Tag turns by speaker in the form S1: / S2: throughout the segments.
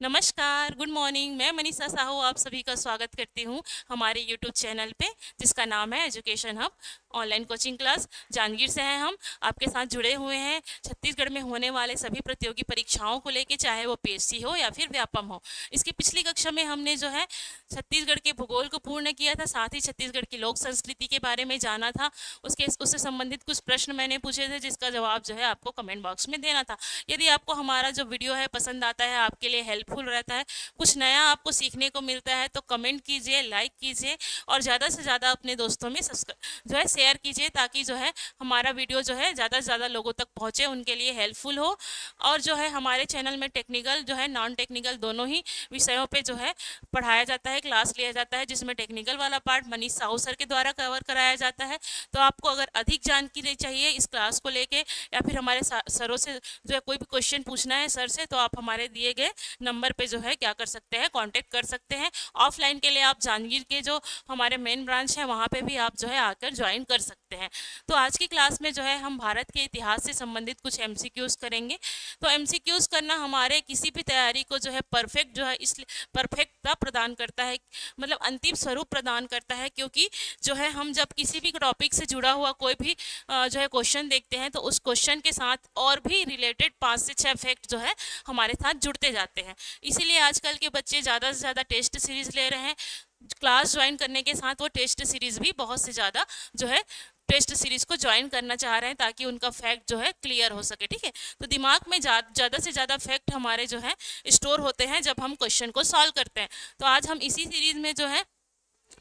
S1: नमस्कार, good morning. मैं मनीषा साहू आप सभी का स्वागत करती हूँ हमारे यूट्यूब चैनल पे, जिसका नाम है education hub online coaching class. Janjgir से हैं हम, आपके साथ जुड़े हुए हैं छत्तीसगढ़ में होने वाले सभी प्रतियोगी परीक्षाओं को लेके, चाहे वो पीएससी हो या फिर व्यापम हो। इसकी पिछली कक्षा में हमने जो है छत्तीसगढ़ के भूगोल को पूर्ण किया था, साथ ही छत्तीसगढ़ की लोक संस्कृति के बारे में जाना था। उससे संबंधित कुछ प्रश्न मैंने पूछे थे, जिसका जवाब जो है आपको कमेंट बॉक्स में देना था। यदि आपको हमारा जो वीडियो है पसंद आता है, आपके लिए हेल्पफुल रहता है, कुछ नया आपको सीखने को मिलता है, तो कमेंट कीजिए, लाइक कीजिए और ज़्यादा से ज़्यादा अपने दोस्तों में जो है शेयर कीजिए, ताकि जो है हमारा वीडियो जो है ज़्यादा से ज़्यादा लोगों तक पहुँचे, उनके लिए हेल्पफुल हो। और जो है हमारे चैनल में टेक्निकल जो है नॉन टेक्निकल दोनों ही विषयों पे जो है पढ़ाया जाता है, क्लास लिया जाता है, जिसमें टेक्निकल वाला पार्ट मनीष साहू सर के द्वारा कवर कराया जाता है। तो आपको अगर अधिक जानकारी चाहिए इस क्लास को लेके, या फिर हमारे सरों से जो है कोई भी क्वेश्चन पूछना है सर से, तो आप हमारे दिए गए नंबर पे जो है क्या कर सकते हैं, कांटेक्ट कर सकते हैं। ऑफलाइन के लिए आप जांजगीर के जो हमारे मेन ब्रांच है वहाँ पे भी आप जो है आकर ज्वाइन कर सकते हैं। तो आज की क्लास में जो है हम भारत के इतिहास से संबंधित कुछ एमसीक्यूज करेंगे। तो एमसीक्यूज करना हमारे किसी भी तैयारी को जो है परफेक्ट जो है इसलिए परफेक्टता प्रदान करता है, मतलब अंतिम स्वरूप प्रदान करता है, क्योंकि जो है हम जब किसी भी टॉपिक से जुड़ा हुआ कोई भी जो है क्वेश्चन देखते हैं, तो उस क्वेश्चन के साथ और भी रिलेटेड 5 से 6 फैक्ट जो है हमारे साथ जुड़ते जाते हैं। इसीलिए आजकल के बच्चे ज़्यादा से ज़्यादा टेस्ट सीरीज ले रहे हैं। क्लास ज्वाइन करने के साथ वो टेस्ट सीरीज भी बहुत से ज़्यादा जो है टेस्ट सीरीज को ज्वाइन करना चाह रहे हैं, ताकि उनका फैक्ट जो है क्लियर हो सके। ठीक है, तो दिमाग में ज़्यादा से ज़्यादा फैक्ट हमारे जो है स्टोर होते हैं जब हम क्वेश्चन को सॉल्व करते हैं। तो आज हम इसी सीरीज में जो है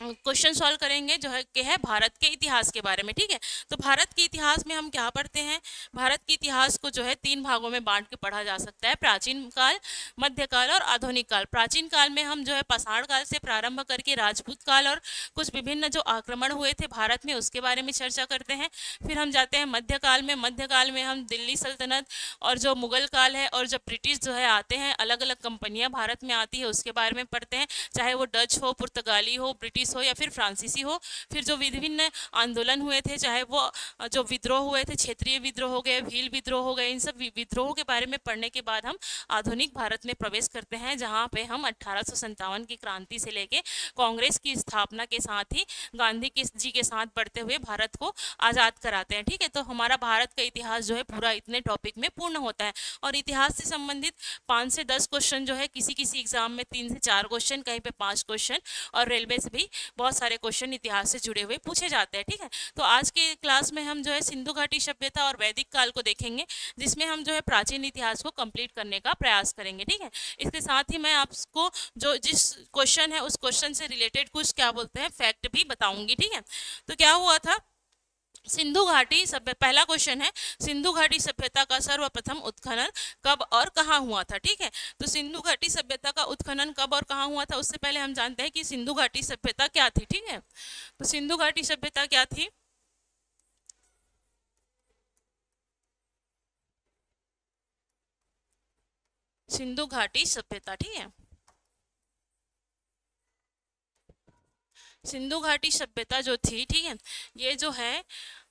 S1: क्वेश्चन सॉल्व करेंगे, जो है कि है भारत के इतिहास के बारे में। ठीक है, तो भारत के इतिहास में हम क्या पढ़ते हैं, भारत के इतिहास को जो है 3 भागों में बांट के पढ़ा जा सकता है: प्राचीन काल, मध्यकाल और आधुनिक काल। प्राचीन काल में हम जो है पाषाण काल से प्रारंभ करके राजपूत काल और कुछ विभिन्न जो आक्रमण हुए थे भारत में, उसके बारे में चर्चा करते हैं। फिर हम जाते हैं मध्यकाल में। मध्यकाल में हम दिल्ली सल्तनत और जो मुगल काल है और जब ब्रिटिश जो है आते हैं, अलग अलग कंपनियां भारत में आती है, उसके बारे में पढ़ते हैं, चाहे वो डच हो, पुर्तगाली हो, ब्रिटिश हो या फिर फ्रांसीसी हो। फिर जो विभिन्न आंदोलन हुए थे, चाहे वो जो विद्रोह हुए थे, क्षेत्रीय विद्रोह हो गए, भील विद्रोह हो गए, इन सब विद्रोहों के बारे में पढ़ने के बाद हम आधुनिक भारत में प्रवेश करते हैं, जहाँ पे हम 1857 की क्रांति से लेके कांग्रेस की स्थापना के साथ ही गांधी जी के साथ बढ़ते हुए भारत को आज़ाद कराते हैं। ठीक है, तो हमारा भारत का इतिहास जो है पूरा इतने टॉपिक में पूर्ण होता है। और इतिहास से संबंधित 5 से 10 क्वेश्चन जो है किसी किसी एग्जाम में 3 से 4 क्वेश्चन, कहीं पे 5 क्वेश्चन, और रेलवे से भी बहुत सारे क्वेश्चन इतिहास से जुड़े हुए पूछे जाते हैं। ठीक है, तो आज के क्लास में हम जो है सिंधु घाटी सभ्यता और वैदिक काल को देखेंगे, जिसमें हम जो है प्राचीन इतिहास को कंप्लीट करने का प्रयास करेंगे। ठीक है, इसके साथ ही मैं आपको जो जिस क्वेश्चन है उस क्वेश्चन से रिलेटेड कुछ क्या बोलते हैं फैक्ट भी बताऊंगी। ठीक है, तो क्या हुआ था, सिंधु घाटी सभ्य पहला क्वेश्चन है, सिंधु घाटी सभ्यता का सर्वप्रथम उत्खनन कब और कहाँ हुआ था। ठीक है, तो सिंधु घाटी सभ्यता का उत्खनन कब और कहाँ हुआ था, उससे पहले हम जानते हैं कि सिंधु घाटी सभ्यता क्या थी। ठीक है, तो सिंधु घाटी सभ्यता क्या थी, सिंधु घाटी सभ्यता। ठीक है, सिंधु घाटी सभ्यता जो थी, ठीक है, ये जो है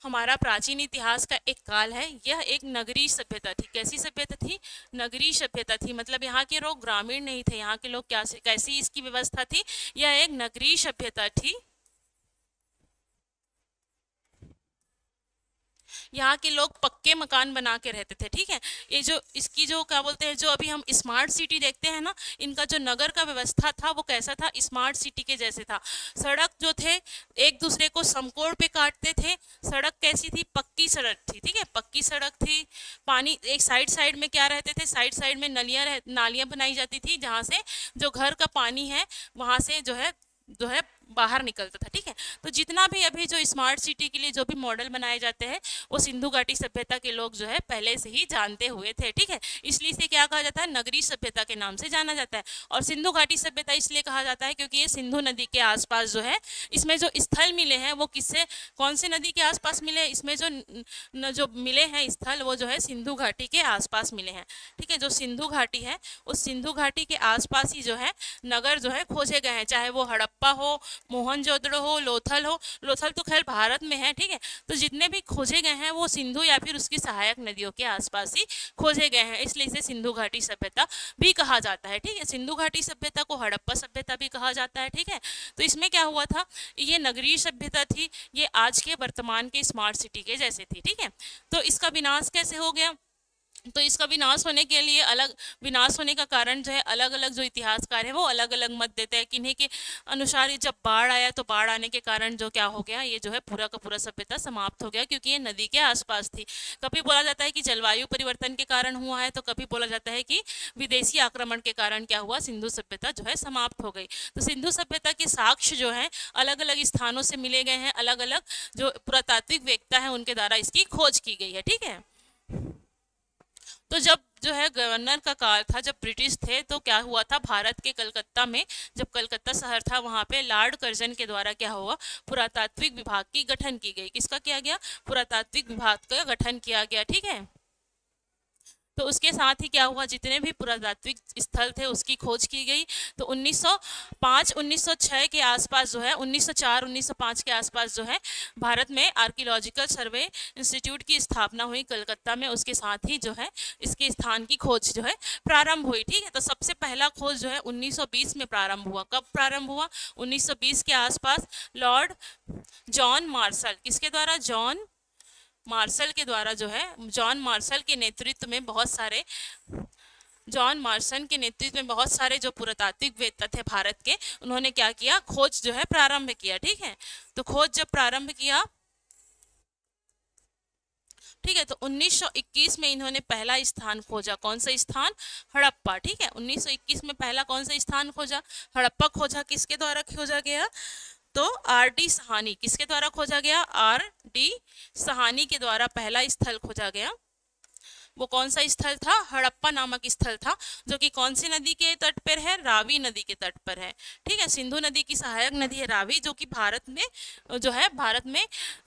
S1: हमारा प्राचीन इतिहास का एक काल है। यह एक नगरीय सभ्यता थी। कैसी सभ्यता थी, नगरीय सभ्यता थी, मतलब यहाँ के लोग ग्रामीण नहीं थे। यहाँ के लोग क्या कैसी इसकी व्यवस्था थी, यह एक नगरीय सभ्यता थी। यहाँ के लोग पक्के मकान बना के रहते थे। ठीक है, ये जो इसकी जो क्या बोलते हैं, जो अभी हम स्मार्ट सिटी देखते हैं ना, इनका जो नगर का व्यवस्था था वो कैसा था, स्मार्ट सिटी के जैसे था। सड़क जो थे एक दूसरे को समकोण पे काटते थे। सड़क कैसी थी, पक्की सड़क थी। ठीक है, पक्की सड़क थी। पानी एक साइड साइड में क्या रहते थे, साइड साइड में नालियां बनाई जाती थी, जहाँ से जो घर का पानी है वहाँ से जो है बाहर निकलता था। ठीक है, तो जितना भी अभी जो स्मार्ट सिटी के लिए जो भी मॉडल बनाए जाते हैं, वो सिंधु घाटी सभ्यता के लोग जो है पहले से ही जानते हुए थे। ठीक है, इसलिए इसे क्या कहा जाता है, नगरीय सभ्यता के नाम से जाना जाता है। और सिंधु घाटी सभ्यता इसलिए कहा जाता है क्योंकि ये सिंधु नदी के आसपास जो है, इसमें जो स्थल मिले हैं वो किससे, कौन से नदी के आसपास मिले, इसमें जो मिले हैं स्थल वो जो है सिंधु घाटी के आसपास मिले हैं। ठीक है, जो सिंधु घाटी है उस सिंधु घाटी के आसपास ही जो है नगर जो है खोजे गए हैं, चाहे वो हड़प्पा हो, मोहनजोदड़ो हो, लोथल हो। लोथल तो खैर भारत में है, ठीक है। तो जितने भी खोजे गए हैं वो सिंधु या फिर उसकी सहायक नदियों के आसपास ही खोजे गए हैं, इसलिए इसे सिंधु घाटी सभ्यता भी कहा जाता है, ठीक है। सिंधु घाटी सभ्यता को हड़प्पा सभ्यता भी कहा जाता है, ठीक है। तो इसमें क्या हुआ था, ये नगरीय सभ्यता थी, ये आज के वर्तमान के स्मार्ट सिटी के जैसे थी, ठीक है। तो इसका विनाश कैसे हो गया, तो इसका विनाश होने के लिए अलग, विनाश होने का कारण जो है अलग अलग जो इतिहासकार है वो अलग अलग मत देते हैं। किन्हीं के अनुसार ये जब बाढ़ आया तो बाढ़ आने के कारण जो क्या हो गया, ये जो है पूरा का पूरा सभ्यता समाप्त हो गया, क्योंकि ये नदी के आसपास थी। कभी बोला जाता है कि जलवायु परिवर्तन के कारण हुआ है, तो कभी बोला जाता है कि विदेशी आक्रमण के कारण क्या हुआ, सिंधु सभ्यता जो है समाप्त हो गई। तो सिंधु सभ्यता के साक्ष्य जो है अलग अलग स्थानों से मिले गए हैं, अलग अलग जो पुरातात्विक वेत्ता है उनके द्वारा इसकी खोज की गई है, ठीक है। तो जब जो है गवर्नर का काल था, जब ब्रिटिश थे, तो क्या हुआ था, भारत के कलकत्ता में, जब कलकत्ता शहर था वहाँ पे लॉर्ड कर्जन के द्वारा क्या हुआ, पुरातात्विक विभाग की गठन की गई। किसका किया गया, पुरातात्विक विभाग का गठन किया गया, ठीक है। तो उसके साथ ही क्या हुआ, जितने भी पुरातात्विक स्थल थे उसकी खोज की गई। तो 1905 1906 के आसपास जो है, 1904 1905 के आसपास जो है भारत में आर्कियोलॉजिकल सर्वे इंस्टीट्यूट की स्थापना हुई कलकत्ता में। उसके साथ ही जो है इसके स्थान की खोज जो है प्रारंभ हुई, ठीक है। तो सबसे पहला खोज जो है 1920 में प्रारंभ हुआ। कब प्रारंभ हुआ, 1920 के आसपास लॉर्ड जॉन मार्शल, किसके द्वारा, जॉन मार्शल के द्वारा जो है, जॉन मार्शल के नेतृत्व में बहुत सारे, जॉन मार्शन के नेतृत्व में बहुत सारे जो पुरातात्विक वेत्ता थे भारत के, उन्होंने क्या किया, खोज जो है प्रारंभ किया, ठीक है। तो खोज जब प्रारंभ किया, ठीक है, तो 1921 में इन्होंने पहला स्थान खोजा। कौन सा स्थान, हड़प्पा, ठीक है। 1921 में पहला कौन सा स्थान खोजा, हड़प्पा खोजा। किसके द्वारा खोजा गया, तो आर डी सहानी, किसके द्वारा खोजा गया, आर डी सहानी के द्वारा पहला स्थल खोजा गया। वो कौन सा स्थल था, हड़प्पा नामक स्थल था, जो कि कौन सी नदी के तट पर है, रावी नदी के तट पर है, ठीक है। सिंधु नदी की सहायक नदी है रावी, जो कि भारत में जो है, भारत में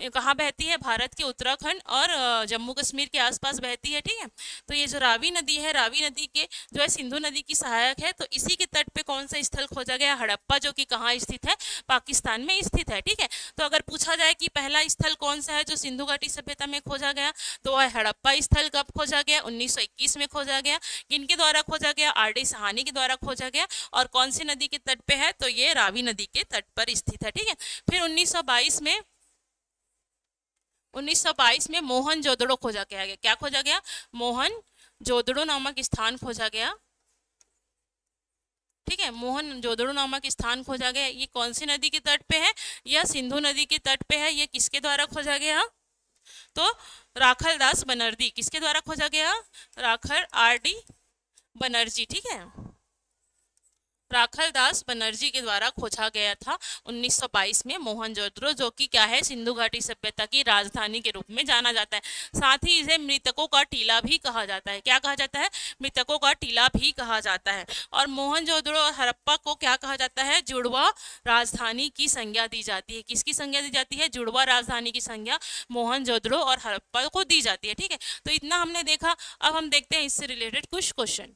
S1: कहाँ बहती है, भारत के उत्तराखंड और जम्मू कश्मीर के आसपास बहती है, ठीक है। तो ये जो रावी नदी है, रावी नदी के जो है सिंधु नदी की सहायक है। तो इसी के तट पे कौन सा स्थल खोजा गया, हड़प्पा, जो कि कहाँ स्थित है, पाकिस्तान में स्थित है, ठीक है। तो अगर पूछा जाए कि पहला स्थल कौन सा है जो सिंधु घाटी सभ्यता में खोजा गया, तो वह हड़प्पा स्थल कब खोजा गया, 1921 में खोजा गया। किनके द्वारा खोजा गया, आर डी सहानी के द्वारा खोजा गया। और कौन सी नदी के तट पे है, तो ये रावी नदी के तट पर स्थित है, ठीक है। फिर 1922 में मोहनजोदड़ो खोजा गया, क्या खोजा गया, मोहनजोदड़ो नामक स्थान खोजा गया, ठीक है। मोहनजोदड़ो नामक स्थान खोजा गया। ये कौन सी नदी के तट पे है, यह सिंधु नदी के तट पे है। ये किसके द्वारा खोजा गया, तो राखल दास बनर्जी, किसके द्वारा खोजा गया, राखल आर डी बनर्जी, ठीक है, राखल दास बनर्जी के द्वारा खोजा गया था 1922 में मोहनजोदड़ो, जो कि क्या है, सिंधु घाटी सभ्यता की राजधानी के रूप में जाना जाता है। साथ ही इसे मृतकों का टीला भी कहा जाता है। क्या कहा जाता है, मृतकों का टीला भी कहा जाता है। और मोहनजोदड़ो और हड़प्पा को क्या कहा जाता है, जुड़वा राजधानी की संज्ञा दी जाती है। किसकी संज्ञा दी जाती है, जुड़वा राजधानी की संज्ञा मोहनजोदड़ो और हड़प्पा को दी जाती है, ठीक है। तो इतना हमने देखा। अब हम देखते हैं इससे रिलेटेड कुछ क्वेश्चन।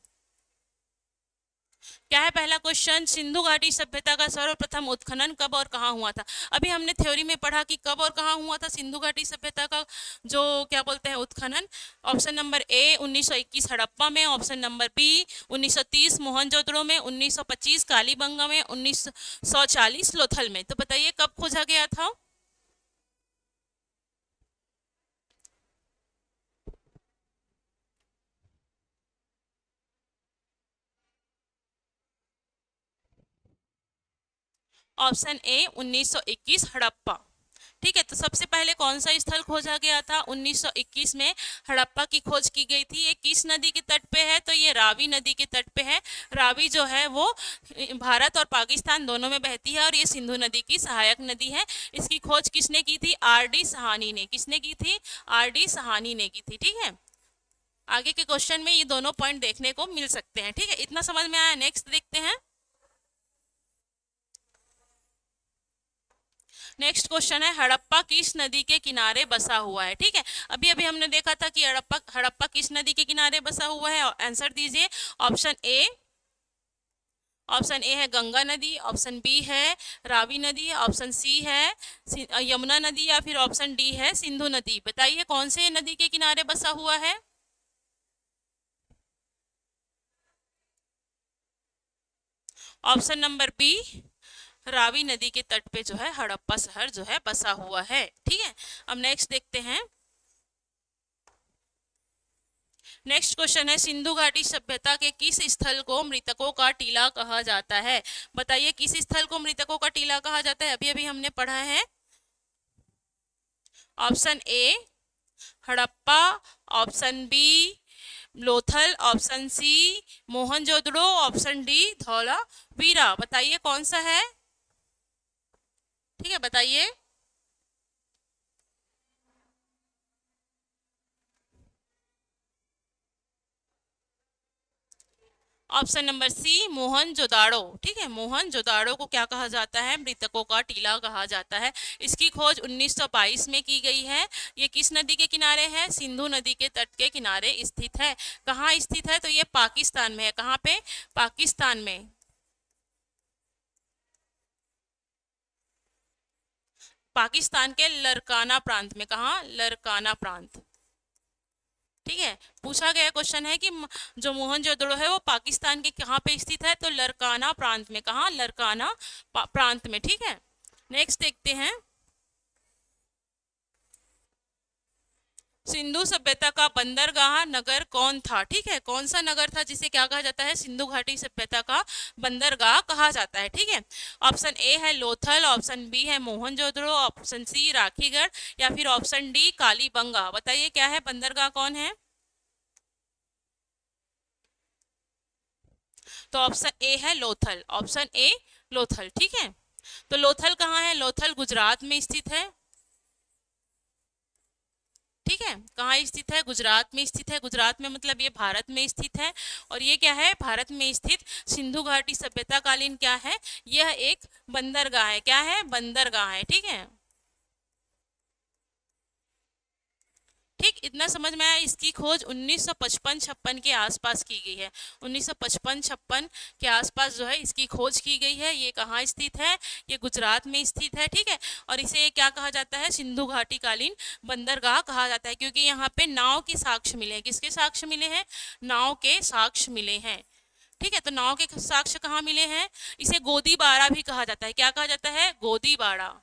S1: क्या है पहला क्वेश्चन, सिंधु घाटी सभ्यता का सर्वप्रथम उत्खनन कब और कहाँ हुआ था। अभी हमने थ्योरी में पढ़ा कि कब और कहाँ हुआ था सिंधु घाटी सभ्यता का जो क्या बोलते हैं उत्खनन। ऑप्शन नंबर ए 1921 हड़प्पा में, ऑप्शन नंबर बी 1930 मोहनजोदड़ो में, 1925 कालीबंगा में, 1940 लोथल में। तो बताइए कब खोजा गया था। ऑप्शन ए 1921 हड़प्पा, ठीक है। तो सबसे पहले कौन सा स्थल खोजा गया था, 1921 में हड़प्पा की खोज की गई थी। ये किस नदी के तट पे है, तो ये रावी नदी के तट पे है। रावी जो है वो भारत और पाकिस्तान दोनों में बहती है और ये सिंधु नदी की सहायक नदी है। इसकी खोज किसने की थी, आर डी सहानी ने। किसने की थी, आर डी सहानी ने की थी, ठीक है। आगे के क्वेश्चन में ये दोनों पॉइंट देखने को मिल सकते हैं, ठीक है। इतना समझ में आया। नेक्स्ट देखते हैं। नेक्स्ट क्वेश्चन है, हड़प्पा किस नदी के किनारे बसा हुआ है, ठीक है। अभी अभी हमने देखा था कि हड़प्पा किस नदी के किनारे बसा हुआ है। आंसर दीजिए। ऑप्शन ए ऑप्शन ए है गंगा नदी, ऑप्शन बी है रावी नदी, ऑप्शन सी है यमुना नदी, या फिर ऑप्शन डी है सिंधु नदी। बताइए कौन से नदी के किनारे बसा हुआ है? ऑप्शन नंबर बी, रावी नदी के तट पे जो है हड़प्पा शहर जो है बसा हुआ है। ठीक है, अब नेक्स्ट देखते हैं। नेक्स्ट क्वेश्चन है, सिंधु घाटी सभ्यता के किस स्थल को मृतकों का टीला कहा जाता है? बताइए किस स्थल को मृतकों का टीला कहा जाता है? अभी अभी हमने पढ़ा है। Option A Harappa, option B Lothal, option C Mohenjodaro, option D Dholavira. बताइए कौन सा है? ठीक है, बताइए। Option number C Mohenjodaro. ठीक है, मोहनजोदाड़ो को क्या कहा जाता है? मृतकों का टीला कहा जाता है। इसकी खोज 1922 में की गई है। ये किस नदी के किनारे है? सिंधु नदी के तट के किनारे स्थित है। कहाँ स्थित है? तो ये पाकिस्तान में है। कहाँ पे? पाकिस्तान में। पाकिस्तान के लरकाना प्रांत में। कहाँ? लरकाना प्रांत। ठीक है, पूछा गया क्वेश्चन है कि जो मोहनजोदड़ो है वो पाकिस्तान के कहाँ पे स्थित है? तो लरकाना प्रांत में। कहाँ? लरकाना प्रांत में। ठीक है, नेक्स्ट देखते हैं। सिंधु सभ्यता का बंदरगाह नगर कौन था? ठीक है, कौन सा नगर था जिसे क्या कहा जाता है? सिंधु घाटी सभ्यता का बंदरगाह कहा जाता है। ठीक है, ऑप्शन ए है लोथल, ऑप्शन बी है मोहनजोदड़ो, ऑप्शन सी राखीगढ़, या फिर ऑप्शन डी कालीबंगा। बताइए क्या है? बंदरगाह कौन है? तो ऑप्शन ए है लोथल। Option A Lothal. ठीक है, तो लोथल कहाँ है? लोथल गुजरात में स्थित है। ठीक है, कहाँ स्थित है? गुजरात में स्थित है। गुजरात में मतलब ये भारत में स्थित है। और ये क्या है? भारत में स्थित सिंधु घाटी सभ्यता कालीन क्या है? यह एक बंदरगाह है। क्या है? बंदरगाह है। ठीक है, ठीक, इतना समझ में आया। इसकी खोज 1955-56 के आसपास की गई है। 1955-56 के आसपास जो है इसकी खोज की गई है। ये कहाँ स्थित है? ये गुजरात में स्थित है। ठीक है, और इसे क्या कहा जाता है? सिंधु घाटी कालीन बंदरगाह कहा जाता है, क्योंकि यहाँ पे नाव के साक्ष्य मिले हैं। किसके साक्ष्य मिले हैं? नाव के साक्ष्य मिले हैं। ठीक है, तो नाव के साक्ष्य कहाँ मिले हैं? इसे गोदीबाड़ा भी कहा जाता है। क्या कहा जाता है? गोदीबाड़ा।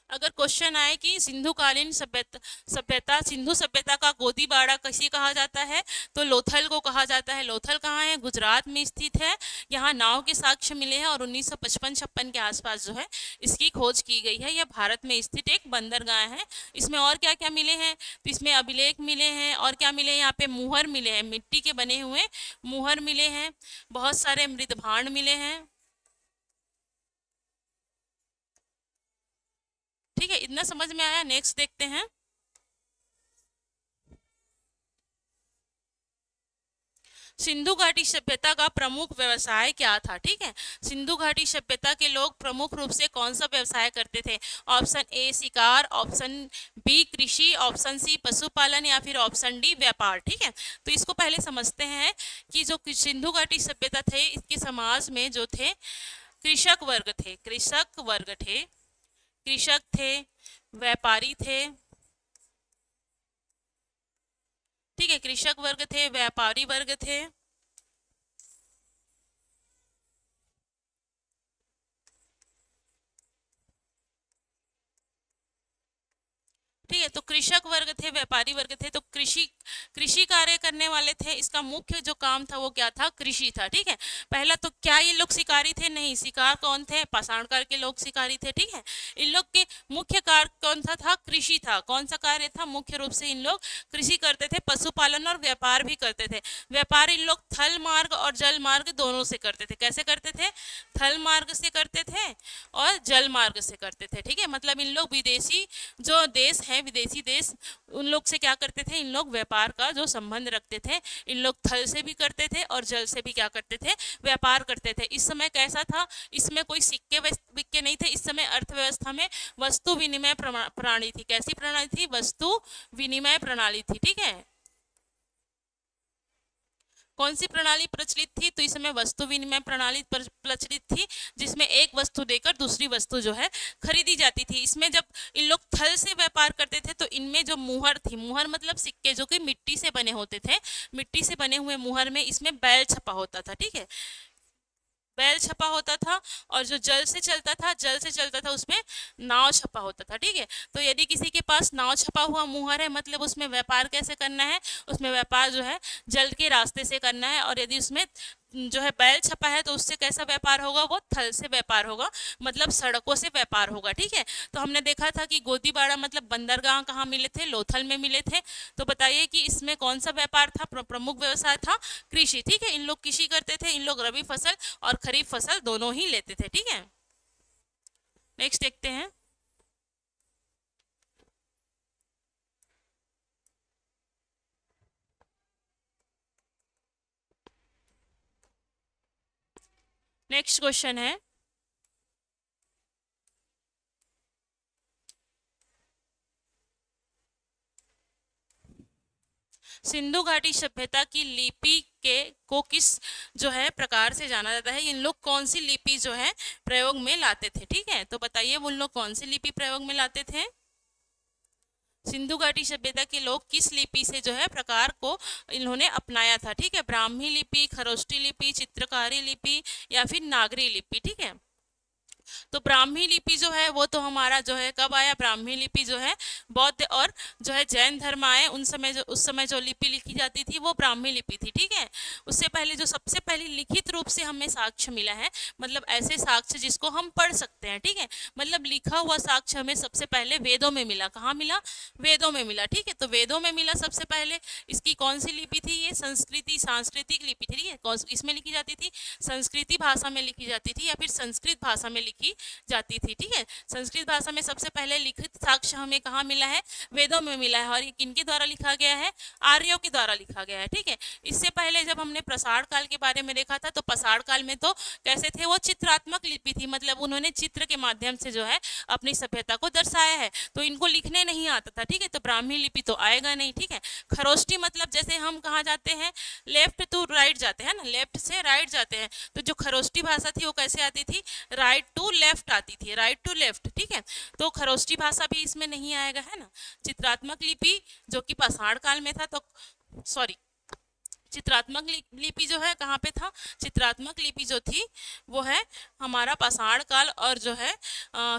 S1: अगर क्वेश्चन आए कि सिंधुकालीन सभ्यता सिंधु सभ्यता का गोदीबाड़ा किसे कहा जाता है? तो लोथल को कहा जाता है। लोथल कहाँ है? गुजरात में स्थित है। यहाँ नाव के साक्ष्य मिले हैं और 1955-56 के आसपास जो है इसकी खोज की गई है। यह भारत में स्थित एक बंदरगाह है। इसमें और क्या क्या मिले हैं? तो इसमें अभिलेख मिले हैं, और क्या मिले हैं? यहाँ पे मुहर मिले हैं, मिट्टी के बने हुए मुहर मिले हैं, बहुत सारे मृत भांड मिले हैं। ठीक है, इतना समझ में आया। नेक्स्ट देखते हैं। सिंधु घाटी सभ्यता का प्रमुख व्यवसाय क्या था? ठीक है, सिंधु घाटी सभ्यता के लोग प्रमुख रूप से कौन सा व्यवसाय करते थे? ऑप्शन ए शिकार, ऑप्शन बी कृषि, ऑप्शन सी पशुपालन, या फिर ऑप्शन डी व्यापार। ठीक है, तो इसको पहले समझते हैं कि जो सिंधु घाटी सभ्यता थे इसके समाज में जो थे कृषक वर्ग थे। कृषक वर्ग थे, कृषक थे, व्यापारी थे। ठीक है, कृषक वर्ग थे, व्यापारी वर्ग थे। ठीक है, तो कृषक वर्ग थे, व्यापारी वर्ग थे, तो कृषि कार्य करने वाले थे। इसका मुख्य जो काम था वो क्या था? कृषि था। ठीक है, पहला तो क्या ये लोग शिकारी थे? नहीं, शिकार कौन थे? पाषाणकाल के लोग शिकारी थे। ठीक है, इन लोग के मुख्य कार्य कौन सा था? कृषि था। कौन सा कार्य था? मुख्य रूप से इन लोग कृषि करते थे, पशुपालन और व्यापार भी करते थे। व्यापार इन लोग थल मार्ग और जल मार्ग दोनों से करते थे। कैसे करते थे? थल मार्ग से करते थे और जल मार्ग से करते थे। ठीक है, मतलब इन लोग विदेशी जो देश है, विदेशी देश, उन लोग से क्या करते थे? इन लोग व्यापार का जो संबंध रखते थे। इन लोग थल से भी करते थे और जल से भी क्या करते थे? व्यापार करते थे। इस समय कैसा था? इसमें कोई सिक्के विक्के नहीं थे। इस समय अर्थव्यवस्था में वस्तु विनिमय प्रणाली थी। कैसी प्रणाली थी? वस्तु विनिमय प्रणाली थी। ठीक है, कौन सी प्रणाली प्रचलित थी? तो इस समय वस्तु विनिमय प्रणाली प्रचलित थी, जिसमें एक वस्तु देकर दूसरी वस्तु जो है खरीदी जाती थी। इसमें जब इन लोग थल से व्यापार करते थे तो इनमें जो मुहर थी, मुहर मतलब सिक्के जो कि मिट्टी से बने होते थे, मिट्टी से बने हुए मुहर में इसमें बैल छपा होता था। ठीक है, बैल छपा होता था, और जो जल से चलता था उसमें नाव छपा होता था। ठीक है, तो यदि किसी के पास नाव छपा हुआ मुहर है, मतलब उसमें व्यापार कैसे करना है, उसमें व्यापार जो है जल के रास्ते से करना है, और यदि उसमें जो है बैल छपा है तो उससे कैसा व्यापार होगा, वो थल से व्यापार होगा, मतलब सड़कों से व्यापार होगा। ठीक है, तो हमने देखा था कि गोदीबाड़ा मतलब बंदरगाह कहाँ मिले थे, लोथल में मिले थे। तो बताइए कि इसमें कौन सा व्यापार था, प्रमुख व्यवसाय था कृषि। ठीक है, इन लोग कृषि करते थे, इन लोग रबी फसल और खरीफ फसल दोनों ही लेते थे। ठीक है, नेक्स्ट देखते हैं। नेक्स्ट क्वेश्चन है, सिंधु घाटी सभ्यता की लिपि के को किस जो है प्रकार से जाना जाता है? इन लोग कौन सी लिपि जो है प्रयोग में लाते थे? ठीक है, तो बताइए उन लोग कौन सी लिपि प्रयोग में लाते थे? सिंधु घाटी सभ्यता के लोग किस लिपि से जो है प्रकार को इन्होंने अपनाया था? ठीक है, ब्राह्मी लिपि, खरोष्टी लिपि, चित्रकारी लिपि या फिर नागरी लिपि। ठीक है, तो ब्राह्मी लिपि जो है वो तो हमारा जो है कब आया? ब्राह्मी लिपि जो है बौद्ध और जो है जैन धर्म आए उन समय, जो उस समय जो लिपि लिखी जाती थी वो ब्राह्मी लिपि थी। ठीक है, उससे पहले जो सबसे पहले लिखित रूप से हमें साक्ष्य मिला है, मतलब ऐसे साक्ष्य जिसको हम पढ़ सकते हैं। ठीक है, मतलब लिखा हुआ साक्ष्य हमें सबसे पहले वेदों में मिला। कहाँ मिला? वेदों में मिला। ठीक है, तो वेदों में मिला सबसे पहले। इसकी कौन सी लिपि थी? ये संस्कृति सांस्कृतिक लिपि थी। ठीक है, इसमें लिखी जाती थी, संस्कृति भाषा में लिखी जाती थी या फिर संस्कृत भाषा में लिखी जाती थी। ठीक है, संस्कृत भाषा में सबसे पहले लिखित साक्ष्य हमें कहाँ मिला है? वेदों में मिला है, और ये किनके द्वारा लिखा गया है? आर्यों के द्वारा लिखा गया है। ठीक है, इससे पहले जब हमने प्रसार काल के बारे में देखा था, तो प्रसार काल में तो कैसे थे? वो चित्रात्मक लिपि थी, मतलब उन्होंने चित्र के माध्यम से जो है अपनी सभ्यता को दर्शाया है, तो इनको लिखने नहीं आता था। ठीक है, तो ब्राह्मी लिपि तो आएगा नहीं। ठीक है, खरोष्टी मतलब जैसे हम कहाँ जाते हैं? लेफ्ट टू राइट जाते हैं ना, लेफ्ट से राइट जाते हैं, तो जो खरोष्टी भाषा थी वो कैसे आती थी? राइट टू लेफ्ट आती थी, राइट टू लेफ्ट। ठीक है, तो खरोष्टी भाषा भी इसमें नहीं आएगा, है ना। चित्रात्मक लिपि जो कि पाषाण काल में था, तो सॉरी, चित्रात्मक लिपि जो है कहाँ पे था? चित्रात्मक लिपि जो थी वो है हमारा पाषाण काल और जो है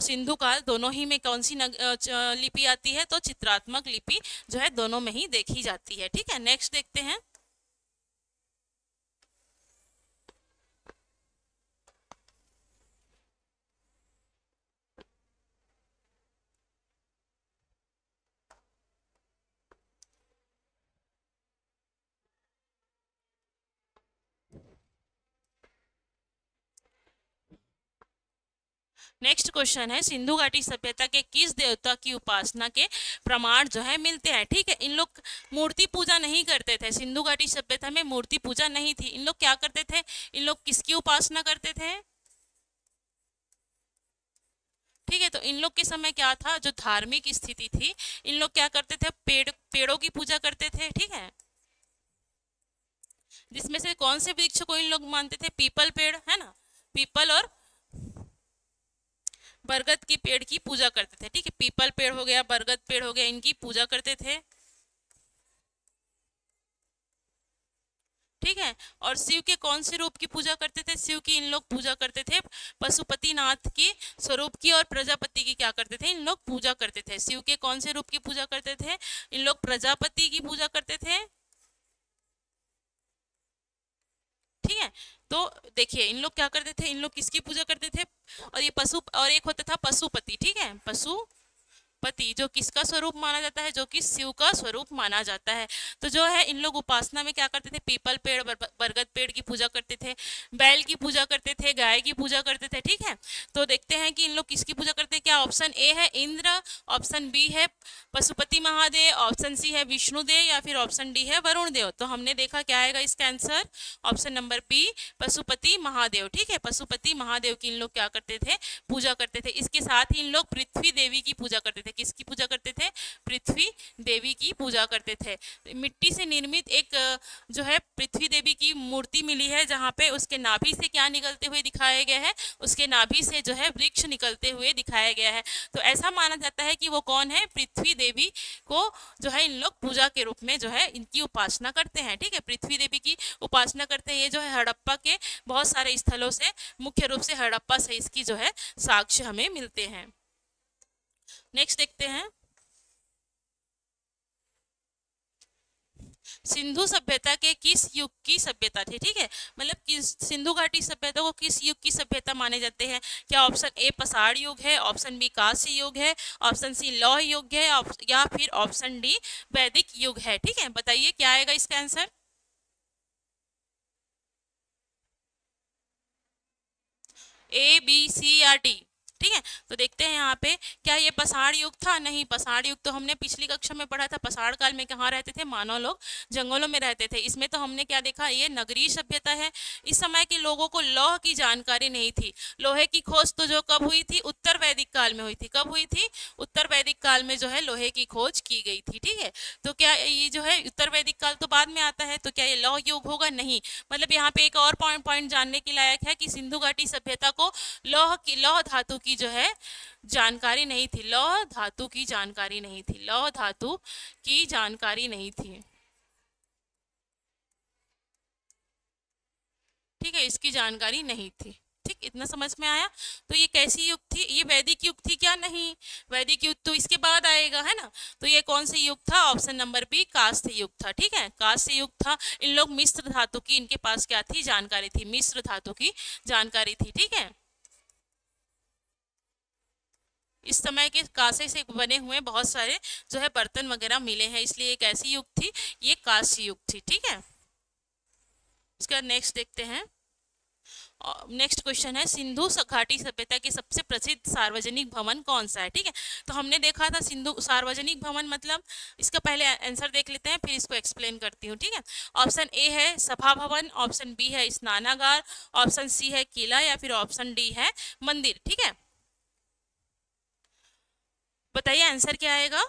S1: सिंधु काल, दोनों ही में कौन सी लिपि आती है? तो चित्रात्मक लिपि जो है दोनों में ही देखी जाती है। ठीक है, नेक्स्ट देखते हैं। नेक्स्ट क्वेश्चन है, सिंधु घाटी सभ्यता के किस देवता की उपासना के प्रमाण जो है मिलते हैं? ठीक है, इन लोग मूर्ति पूजा नहीं करते थे, सिंधु घाटी सभ्यता में मूर्ति पूजा नहीं थी। इन लोग क्या करते थे? इन लोग किसकी उपासना करते थे? ठीक है, तो इन लोग के समय क्या था? जो धार्मिक स्थिति थी, इन लोग क्या करते थे? पेड़ों की पूजा करते थे। ठीक है, जिसमें से कौन से वृक्ष को इन लोग मानते थे? पीपल पेड़, है ना, पीपल और बरगद की पेड़ की पूजा करते थे। ठीक है, पीपल पेड़ हो गया, बरगद पेड़ हो गया, इनकी पूजा करते थे। ठीक है, और शिव के कौन से रूप की पूजा करते थे? शिव की इन लोग पूजा करते थे पशुपतिनाथ की स्वरूप की, और प्रजापति की क्या करते थे? इन लोग पूजा करते थे। शिव के कौन से रूप की पूजा करते थे? इन लोग प्रजापति की पूजा करते थे। ठीक है, तो देखिए इन लोग क्या करते थे? इन लोग किसकी पूजा करते थे? और ये पशु, और एक होता था पशुपति। ठीक है, पति जो किसका स्वरूप माना जाता है? जो कि शिव का स्वरूप माना जाता है। तो जो है इन लोग उपासना में क्या करते थे? पीपल पेड़, बरगद पेड़ की पूजा करते थे, बैल की पूजा करते थे, गाय की पूजा करते थे। ठीक है, तो देखते हैं कि इन लोग किसकी पूजा करते हैं। क्या ऑप्शन ए है इंद्र, ऑप्शन बी है पशुपति महादेव, ऑप्शन सी है विष्णुदेव, या फिर ऑप्शन डी है वरुण देव? तो हमने देखा क्या आएगा इसका answer? Option number B, Pashupati Mahadev. ठीक है, पशुपति महादेव की इन लोग क्या करते थे? पूजा करते थे। इसके साथ ही इन लोग पृथ्वी देवी की पूजा करते थे। किसकी पूजा करते थे? पृथ्वी देवी की पूजा करते थे। मिट्टी से निर्मित एक जो है पृथ्वी देवी की मूर्ति मिली है, जहाँ पे उसके नाभि से क्या निकलते हुए दिखाया गया है? उसके नाभि से जो है वृक्ष निकलते हुए दिखाया गया है। तो ऐसा माना जाता है कि वो कौन है? पृथ्वी देवी को जो है इन लोग पूजा के रूप में जो है इनकी उपासना करते हैं। ठीक है, पृथ्वी देवी की उपासना करते हैं। ये जो है हड़प्पा के बहुत सारे स्थलों से, मुख्य रूप से हड़प्पा से इसकी जो है साक्ष्य हमें मिलते हैं। नेक्स्ट देखते हैं, सिंधु सभ्यता के किस युग की सभ्यता थी? ठीक है, मतलब किस सिंधु घाटी सभ्यता को किस युग की सभ्यता माने जाते हैं? क्या ऑप्शन ए पसाड़ युग है, ऑप्शन बी कांस्य युग है, ऑप्शन सी लौह युग है, या फिर ऑप्शन डी वैदिक युग है? ठीक है, बताइए क्या आएगा इसका आंसर? ए, बी, सी या डी? ठीक है, तो देखते हैं यहाँ पे, क्या ये पसाड़ युग था? नहीं, पसाड़ युग तो हमने पिछली कक्षा में पढ़ा था। पसाड़ काल में कहाँ रहते थे? मानव लोग जंगलों में रहते थे। इसमें तो हमने क्या देखा? ये नगरीय सभ्यता है। इस समय के लोगों को लौह की जानकारी नहीं थी। लोहे की खोज तो जो कब हुई थी? उत्तर वैदिक काल में हुई थी। कब हुई थी? उत्तर वैदिक काल में जो है लोहे की खोज की गई थी। ठीक है, तो क्या ये जो है उत्तर वैदिक काल तो बाद में आता है, तो क्या ये लौह युग होगा? नहीं। मतलब यहाँ पे एक और पॉइंट जानने के लायक है कि सिंधु घाटी सभ्यता को लौह धातु की जो है जानकारी नहीं थी। लौह धातु की जानकारी नहीं थी। लौह धातु की जानकारी नहीं थी। ठीक है, इसकी जानकारी नहीं थी। ठीक, इतना समझ में आया? तो ये कैसी युग थी? ये वैदिक युग थी क्या? नहीं, वैदिक युग तो इसके बाद आएगा, है ना। तो ये कौन सा युग था? ऑप्शन नंबर बी कांस्य युग था। ठीक है, कांस्य युग था। इन लोग मिश्र धातु की, इनके पास क्या थी? जानकारी थी, मिश्र धातु की जानकारी थी। ठीक है, इस समय के कांसे से बने हुए बहुत सारे जो है बर्तन वगैरह मिले हैं, इसलिए एक ऐसी युग थी, ये कांस्य युग थी। ठीक है, इसका नेक्स्ट देखते हैं। नेक्स्ट क्वेश्चन है, सिंधु घाटी सभ्यता के सबसे प्रसिद्ध सार्वजनिक भवन कौन सा है? ठीक है, तो हमने देखा था सिंधु सार्वजनिक भवन मतलब, इसका पहले आंसर देख लेते हैं, फिर इसको एक्सप्लेन करती हूँ। ठीक है, ऑप्शन ए है सभा भवन, ऑप्शन बी है स्नानागार, ऑप्शन सी है किला, या फिर ऑप्शन डी है मंदिर। ठीक है, बताइए आंसर क्या आएगा?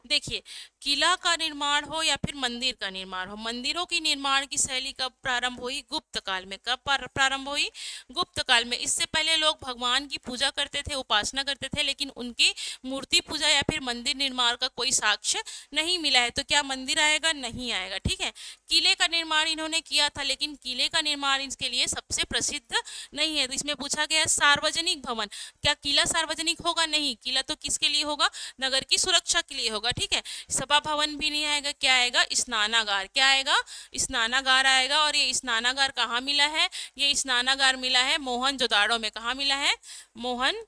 S1: देखिए, किला का निर्माण हो या फिर मंदिर का निर्माण हो, मंदिरों की निर्माण की शैली कब प्रारंभ हुई? गुप्त काल में। कब प्रारंभ हुई? गुप्त काल में। इससे पहले लोग भगवान की पूजा करते थे, उपासना करते थे, लेकिन उनकी मूर्ति पूजा या फिर मंदिर निर्माण का कोई साक्ष्य नहीं मिला है। तो क्या मंदिर आएगा? नहीं आएगा। ठीक है, किले का निर्माण इन्होंने किया था, लेकिन किले का निर्माण इसके लिए सबसे प्रसिद्ध नहीं है। तो इसमें पूछा गया सार्वजनिक भवन, क्या किला सार्वजनिक होगा? नहीं, किला तो किसके लिए होगा? नगर की सुरक्षा के लिए होगा। ठीक है, सभा भवन भी नहीं आएगा। क्या आएगा? स्नानागार। क्या आएगा? स्नानागार आएगा। और ये स्नानागार कहाँ मिला है? ये स्नानागार मिला है मोहनजोदाड़ो में। कहाँ मिला है? मोहनजोदाड़ो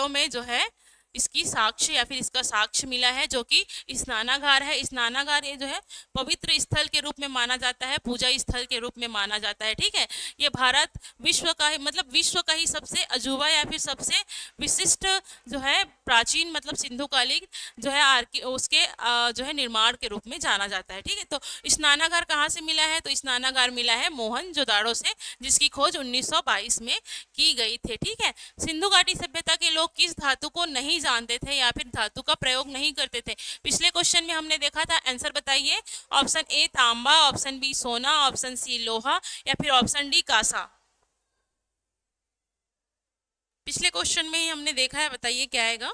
S1: में जो है इसकी साक्ष्य या फिर इसका साक्ष्य मिला है, जो कि स्नानागार है। स्नानागार ये जो है पवित्र स्थल के रूप में माना जाता है, पूजा स्थल के रूप में माना जाता है। ठीक है, ये भारत विश्व का ही मतलब विश्व का ही सबसे अजूबा या फिर सबसे विशिष्ट जो है प्राचीन मतलब सिंधुकालीन जो है उसके जो है निर्माण के रूप में जाना जाता है। ठीक है, तो स्नानागार कहाँ से मिला है? तो स्नानागार मिला है मोहनजोदाड़ो से, जिसकी खोज 1922 में की गई थी। ठीक है, सिंधु घाटी सभ्यता के लोग किस धातु को नहीं जानते थे या फिर धातु का प्रयोग नहीं करते थे? पिछले क्वेश्चन में हमने देखा था, आंसर बताइए। ऑप्शन ए तांबा, ऑप्शन बी सोना, ऑप्शन सी लोहा, या फिर ऑप्शन डी कांसा। पिछले क्वेश्चन में ही हमने देखा है, बताइए क्या आएगा?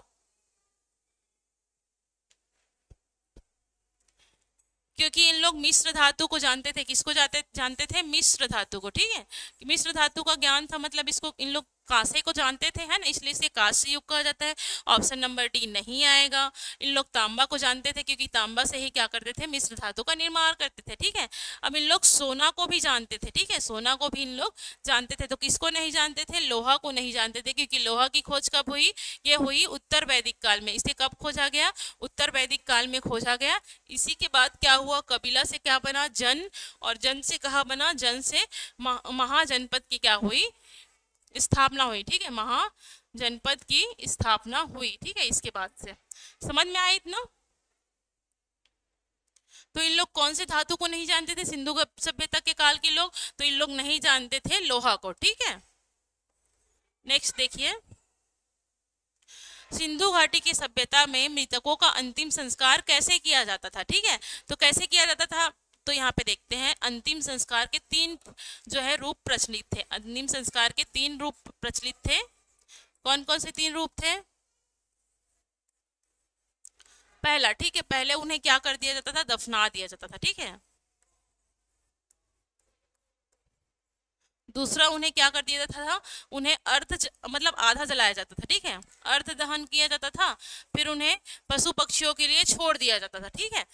S1: क्योंकि इन लोग मिश्र धातु को जानते थे। किसको जानते थे? मिश्र धातु को। ठीक है, मिश्र धातु का ज्ञान था, मतलब इसको इन लोग कांसे को जानते थे, है ना, इसलिए इसे कांस्य युग कहा जाता है। ऑप्शन नंबर डी नहीं आएगा। इन लोग तांबा को जानते थे, क्योंकि तांबा से ही क्या करते थे? मिश्र धातु का निर्माण करते थे। ठीक है, अब इन लोग सोना को भी जानते थे। ठीक है, सोना को भी इन लोग जानते थे। तो किसको नहीं जानते थे? लोहा को नहीं जानते थे, क्योंकि लोहा की खोज कब हुई? ये हुई उत्तर वैदिक काल में। इसे कब खोजा गया? उत्तर वैदिक काल में खोजा गया। इसी के बाद क्या हुआ? कबीला से क्या बना? जन, और जन से कहा बना? जन से महाजनपद की क्या हुई? स्थापना हुई। ठीक है, महाजनपद की स्थापना हुई। ठीक है, इसके बाद से समझ में आया इतना? तो इन लोग कौन से धातु को नहीं जानते थे? सिंधु सभ्यता के काल के लोग तो इन लोग नहीं जानते थे लोहा को। ठीक है, नेक्स्ट देखिए, सिंधु घाटी की सभ्यता में मृतकों का अंतिम संस्कार कैसे किया जाता था। ठीक है, तो कैसे किया जाता था, तो यहाँ पे देखते हैं अंतिम संस्कार के तीन जो है रूप प्रचलित थे। अंतिम संस्कार के तीन रूप प्रचलित थे। कौन कौन से तीन रूप थे। पहला, ठीक है, पहले उन्हें क्या कर दिया जाता था, दफना दिया जाता था। ठीक है, दूसरा उन्हें क्या कर दिया जाता था, उन्हें मतलब आधा जलाया जाता था। ठीक है, अर्ध दहन किया जाता था, फिर उन्हें पशु पक्षियों के लिए छोड़ दिया जाता था। ठीक है,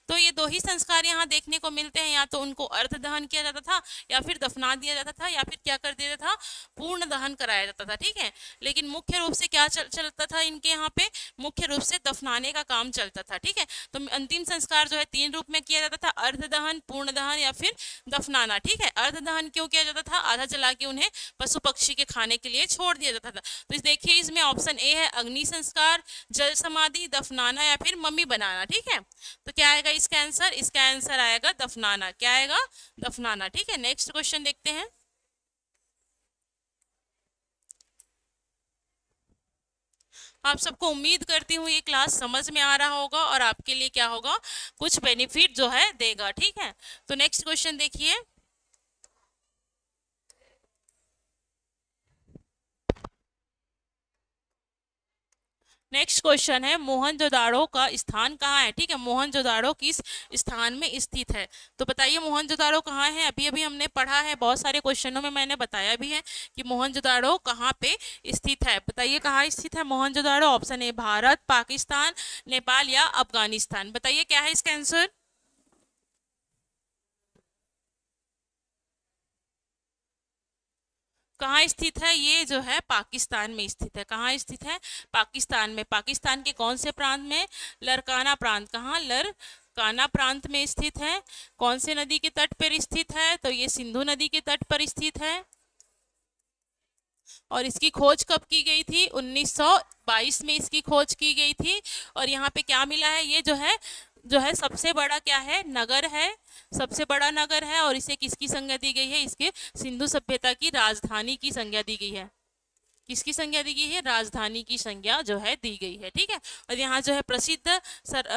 S1: तो ये दो ही संस्कार यहाँ देखने को मिलते हैं, या तो उनको अर्ध दहन किया जाता था, या फिर दफना दिया जाता था, या फिर क्या कर दिया जाता था, पूर्ण दहन कराया जाता था। ठीक है, लेकिन मुख्य रूप से क्या चलता था इनके यहाँ पे, मुख्य रूप से दफनाने का काम चलता था। ठीक है, तो अंतिम संस्कार जो है तीन रूप में किया जाता था, अर्ध दहन, पूर्ण दहन या फिर दफनाना। ठीक है, अर्ध दहन क्यों किया जाता था, आधा जला के उन्हें पशु पक्षी के खाने के लिए छोड़ दिया जाता था। तो देखिए इसमें ऑप्शन ए है अग्नि संस्कार, जल समाधि, दफनाना या फिर मम्मी बनाना। ठीक है, तो क्या आएगा इसका आंसर, इसका आंसर आएगा दफनाना। क्या आएगा, दफनाना। ठीक है, नेक्स्ट क्वेश्चन देखते हैं। आप सबको उम्मीद करती हूँ ये क्लास समझ में आ रहा होगा और आपके लिए क्या होगा, कुछ बेनिफिट जो है देगा। ठीक है, तो नेक्स्ट क्वेश्चन देखिए, नेक्स्ट क्वेश्चन है मोहनजोदाड़ो का स्थान कहाँ है। ठीक है, मोहनजोदाड़ो किस स्थान में स्थित है, तो बताइए मोहनजोदाड़ो कहाँ है। अभी अभी हमने पढ़ा है, बहुत सारे क्वेश्चनों में मैंने बताया भी है कि मोहनजोदाड़ो कहाँ पे स्थित है। बताइए कहाँ स्थित है मोहनजोदाड़ो। ऑप्शन ए भारत, पाकिस्तान, नेपाल या अफगानिस्तान। बताइए क्या है इसका आंसर। कहाँ स्थित है, ये जो है पाकिस्तान में स्थित है। कहाँ स्थित है, पाकिस्तान में। पाकिस्तान के कौन से प्रांत में, लरकाना प्रांत। कहाँ, लरकाना प्रांत में स्थित है। कौन से नदी के तट पर स्थित है, तो ये सिंधु नदी के तट पर स्थित है। और इसकी खोज कब की गई थी, 1922 में इसकी खोज की गई थी। और यहाँ पे क्या मिला है, ये जो है सबसे बड़ा क्या है, नगर है, सबसे बड़ा नगर है। और इसे किसकी संज्ञा दी गई है, इसके सिंधु सभ्यता की राजधानी की संज्ञा दी गई है। किसकी संज्ञा दी गई है, राजधानी की संज्ञा जो है दी गई है। ठीक है, और यहाँ जो है प्रसिद्ध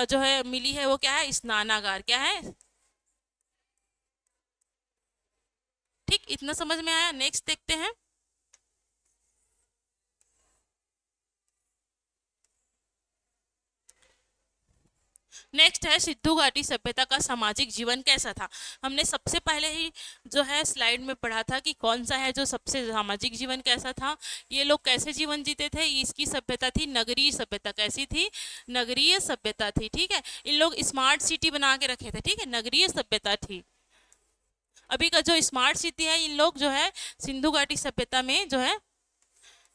S1: जो है मिली है वो क्या है, स्नानागार। क्या है, ठीक, इतना समझ में आया। नेक्स्ट देखते हैं, नेक्स्ट है सिंधु घाटी सभ्यता का सामाजिक जीवन कैसा था। हमने सबसे पहले ही जो है स्लाइड में पढ़ा था कि कौन सा है जो सबसे सामाजिक जीवन कैसा था, ये लोग कैसे जीवन जीते थे। इसकी सभ्यता थी नगरीय सभ्यता। कैसी थी, नगरीय सभ्यता थी। ठीक है, इन लोग स्मार्ट सिटी बना के रखे थे। ठीक है, नगरीय सभ्यता थी। अभी का जो स्मार्ट सिटी है, इन लोग जो है सिंधु घाटी सभ्यता में जो है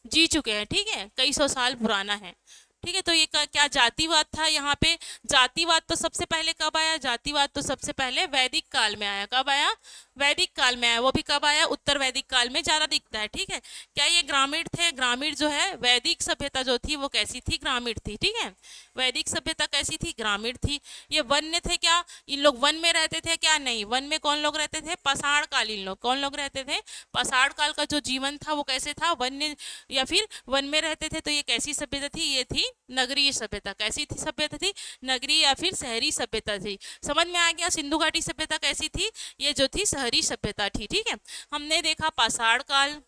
S1: जी चुके हैं। ठीक है, कई सौ साल पुराना है। ठीक है, तो ये क्या जातिवाद था यहाँ पे। जातिवाद तो सबसे पहले कब आया, जातिवाद तो सबसे पहले वैदिक काल में आया। कब आया, वैदिक काल में आया। वो भी कब आया, उत्तर वैदिक काल में ज्यादा दिखता है। ठीक है, क्या ये ग्रामीण थे, ग्रामीण जो है वैदिक सभ्यता जो थी वो कैसी थी, ग्रामीण थी। ठीक है, वैदिक सभ्यता कैसी थी, ग्रामीण थी। ये वन्य थे क्या, इन लोग वन में रहते थे क्या, नहीं। वन में कौन लोग रहते थे, पाषाण कालीन लोग। कौन लोग रहते थे, पाषाण काल का जो जीवन था वो कैसे था, वन्य या फिर वन में रहते थे। तो ये कैसी सभ्यता थी, ये थी नगरीय सभ्यता। कैसी थी सभ्यता थी, नगरीय या फिर शहरी सभ्यता थी। समझ में आ गया, सिंधु घाटी सभ्यता कैसी थी, ये जो थी शहरी सभ्यता थी। ठीक है, हमने देखा पाषाण काल।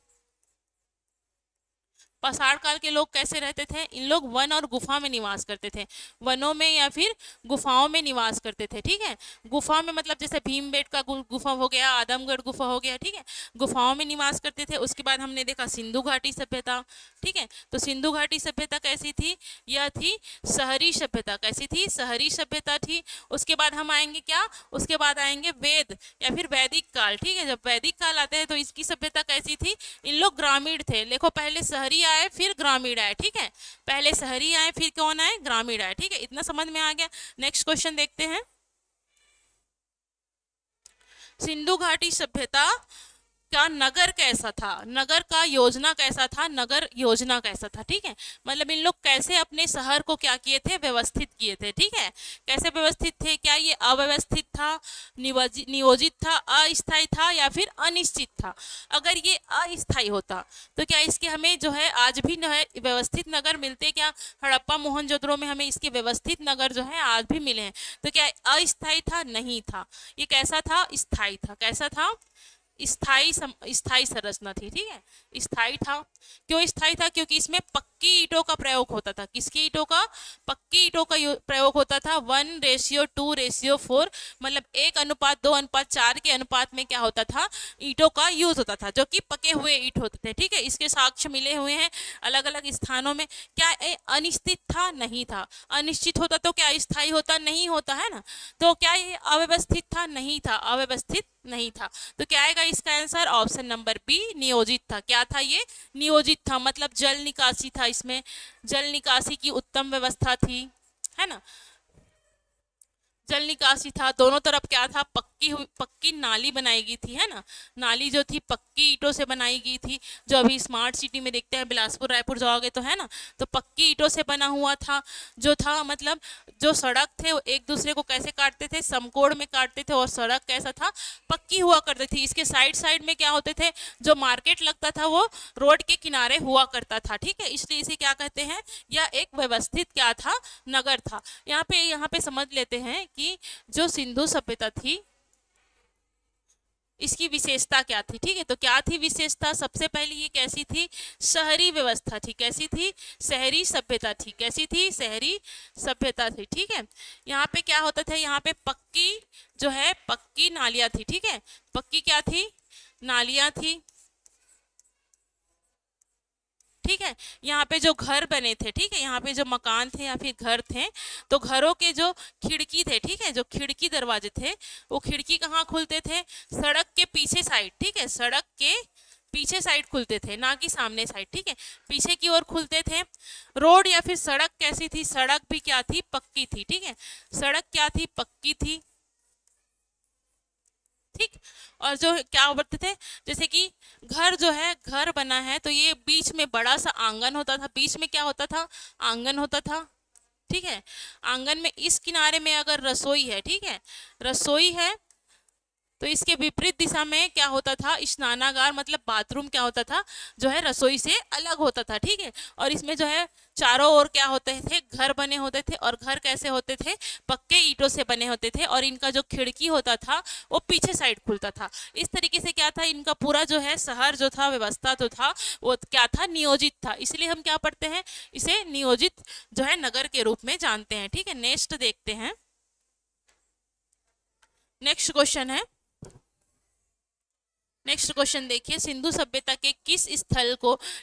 S1: पाषाण काल के लोग कैसे रहते थे, इन लोग वन और गुफा में निवास करते थे। वनों में या फिर गुफाओं में निवास करते थे। ठीक है, गुफा में मतलब जैसे भीमबेटका गुफा हो गया, आदमगढ़ गुफा हो गया। ठीक है, गुफाओं में निवास करते थे। उसके बाद हमने देखा सिंधु घाटी सभ्यता। ठीक है, तो सिंधु घाटी सभ्यता कैसी थी, यह थी शहरी सभ्यता। कैसी थी, शहरी सभ्यता थी। उसके बाद हम आएंगे क्या, उसके बाद आएंगे वेद या फिर वैदिक काल। ठीक है, जब वैदिक काल आते हैं तो इसकी सभ्यता कैसी थी, इन लोग ग्रामीण थे। देखो पहले शहरी आए फिर ग्रामीण आए। ठीक है, पहले शहरी आए फिर कौन आए, ग्रामीण आए। ठीक है, इतना समझ में आ गया। नेक्स्ट क्वेश्चन देखते हैं, सिंधु घाटी सभ्यता क्या नगर कैसा था, नगर का योजना कैसा था, नगर योजना कैसा था, ठीक है। मतलब इन लोग कैसे अपने शहर को क्या किए थे, व्यवस्थित किए थे, ठीक है। कैसे व्यवस्थित थे, क्या ये अव्यवस्थित था, नियोजित था, अस्थायी था या फिर अनिश्चित था। अगर ये अस्थायी होता तो क्या इसके हमें जो है आज भी न है व्यवस्थित नगर मिलते, क्या हड़प्पा मोहनजोदड़ो में हमें इसके व्यवस्थित नगर जो है आज भी मिले हैं। तो क्या अस्थायी था, नहीं था, ये कैसा था, स्थायी था। कैसा था, स्थायी संरचना थी, ठीक है, स्थायी था। क्यों स्थायी था, क्योंकि इसमें पक्की ईंटों का प्रयोग होता था। किसकी ईंटों का, पक्की ईंटों का प्रयोग होता था। 1:2:4, मतलब 1:2:4 के अनुपात में क्या होता था, ईंटों का यूज होता था, जो कि पके हुए ईंट होते थे, ठीक है। इसके साक्ष्य मिले हुए हैं अलग अलग स्थानों में। क्या ये अनिश्चित था, नहीं था। अनिश्चित होता तो क्या स्थायी होता, नहीं होता, है ना। तो क्या ये अव्यवस्थित था, नहीं था, अव्यवस्थित नहीं था। तो क्या आएगा इसका आंसर, ऑप्शन नंबर बी, नियोजित था। क्या था ये, नियोजित था, मतलब जल निकासी था, इसमें जल निकासी की उत्तम व्यवस्था थी, है ना। जल निकासी था, दोनों तरफ क्या था, पक्की नाली बनाई गई थी, है ना। नाली जो थी पक्की ईंटों से बनाई गई थी, जो अभी स्मार्ट सिटी में देखते हैं, बिलासपुर रायपुर जाओगे तो, है ना। तो पक्की ईंटों से बना हुआ था, जो था मतलब जो सड़क थे वो एक दूसरे को कैसे काटते थे, समकोण में काटते थे, और सड़क कैसा था, पक्की हुआ करती थी। इसके साइड साइड में क्या होते थे, जो मार्केट लगता था वो रोड के किनारे हुआ करता था, ठीक है। इसलिए इसे क्या कहते हैं, यह एक व्यवस्थित क्या था, नगर था। यहाँ पे समझ लेते हैं कि जो सिंधु सभ्यता थी इसकी विशेषता क्या थी, ठीक है। तो क्या थी विशेषता, सबसे पहले ये कैसी थी, शहरी व्यवस्था थी। कैसी थी, शहरी सभ्यता थी। कैसी थी, शहरी सभ्यता थी, ठीक है। यहाँ पे क्या होता था, यहाँ पे पक्की जो है पक्की नालियाँ थी, ठीक है। पक्की क्या थी, नालियाँ थी, ठीक है। यहाँ पे जो घर बने थे, ठीक है, यहाँ पे जो मकान थे या फिर घर थे, तो घरों के जो खिड़की थे, ठीक है, जो खिड़की दरवाजे थे, वो खिड़की कहाँ खुलते थे, सड़क के पीछे साइड, ठीक है, सड़क के पीछे साइड खुलते थे, ना कि सामने साइड, ठीक है, पीछे की ओर खुलते थे। रोड या फिर सड़क कैसी थी, सड़क भी क्या थी, पक्की थी, ठीक है, सड़क क्या थी, पक्की थी, ठीक। और जो क्या बोलते थे, जैसे कि घर जो है, घर बना है तो ये बीच में बड़ा सा आंगन होता था, बीच में क्या होता था, आंगन होता था, ठीक है। आंगन में इस किनारे में अगर रसोई है, ठीक है, रसोई है, तो इसके विपरीत दिशा में क्या होता था, स्नानागार मतलब बाथरूम क्या होता था, जो है रसोई से अलग होता था, ठीक है। और इसमें जो है चारों ओर क्या होते थे, घर बने होते थे, और घर कैसे होते थे, पक्के ईंटों से बने होते थे, और इनका जो खिड़की होता था वो पीछे साइड खुलता था। इस तरीके से क्या था, इनका पूरा जो है शहर जो था, व्यवस्था जो था वो क्या था, नियोजित था। इसलिए हम क्या पढ़ते हैं, इसे नियोजित जो है नगर के रूप में जानते हैं, ठीक है। नेक्स्ट देखते हैं, नेक्स्ट क्वेश्चन है, नेक्स्ट क्वेश्चन देखिए, सिंधु सभ्यता के किस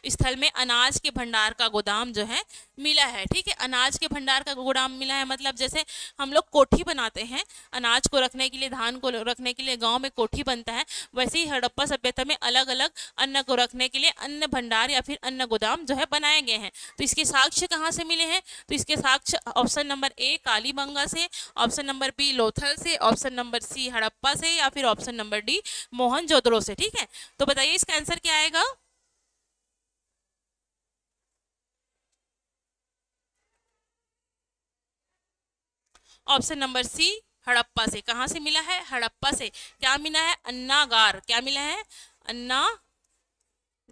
S1: स्थल में अनाज के भंडार का गोदाम जो है मिला है, ठीक है। अनाज के भंडार का गोदाम मिला है, मतलब जैसे हम लोग कोठी बनाते हैं अनाज को रखने के लिए, धान को रखने के लिए गांव में कोठी बनता है, वैसे ही हड़प्पा सभ्यता में अलग अलग अन्न को रखने के लिए अन्न भंडार या फिर अन्न गोदाम जो है बनाए गए हैं। तो इसके साक्ष्य कहाँ से मिले हैं, तो इसके साक्ष्य ऑप्शन नंबर ए कालीबंगा से, ऑप्शन नंबर बी लोथल से, ऑप्शन नंबर सी हड़प्पा से, या फिर ऑप्शन नंबर डी मोहनजोदड़ो से, ठीक है। तो बताइए इसका आंसर क्या आएगा, ऑप्शन नंबर सी हड़प्पा से। कहां से मिला है, हड़प्पा से। क्या मिला है, अन्नागार। क्या मिला है, अन्ना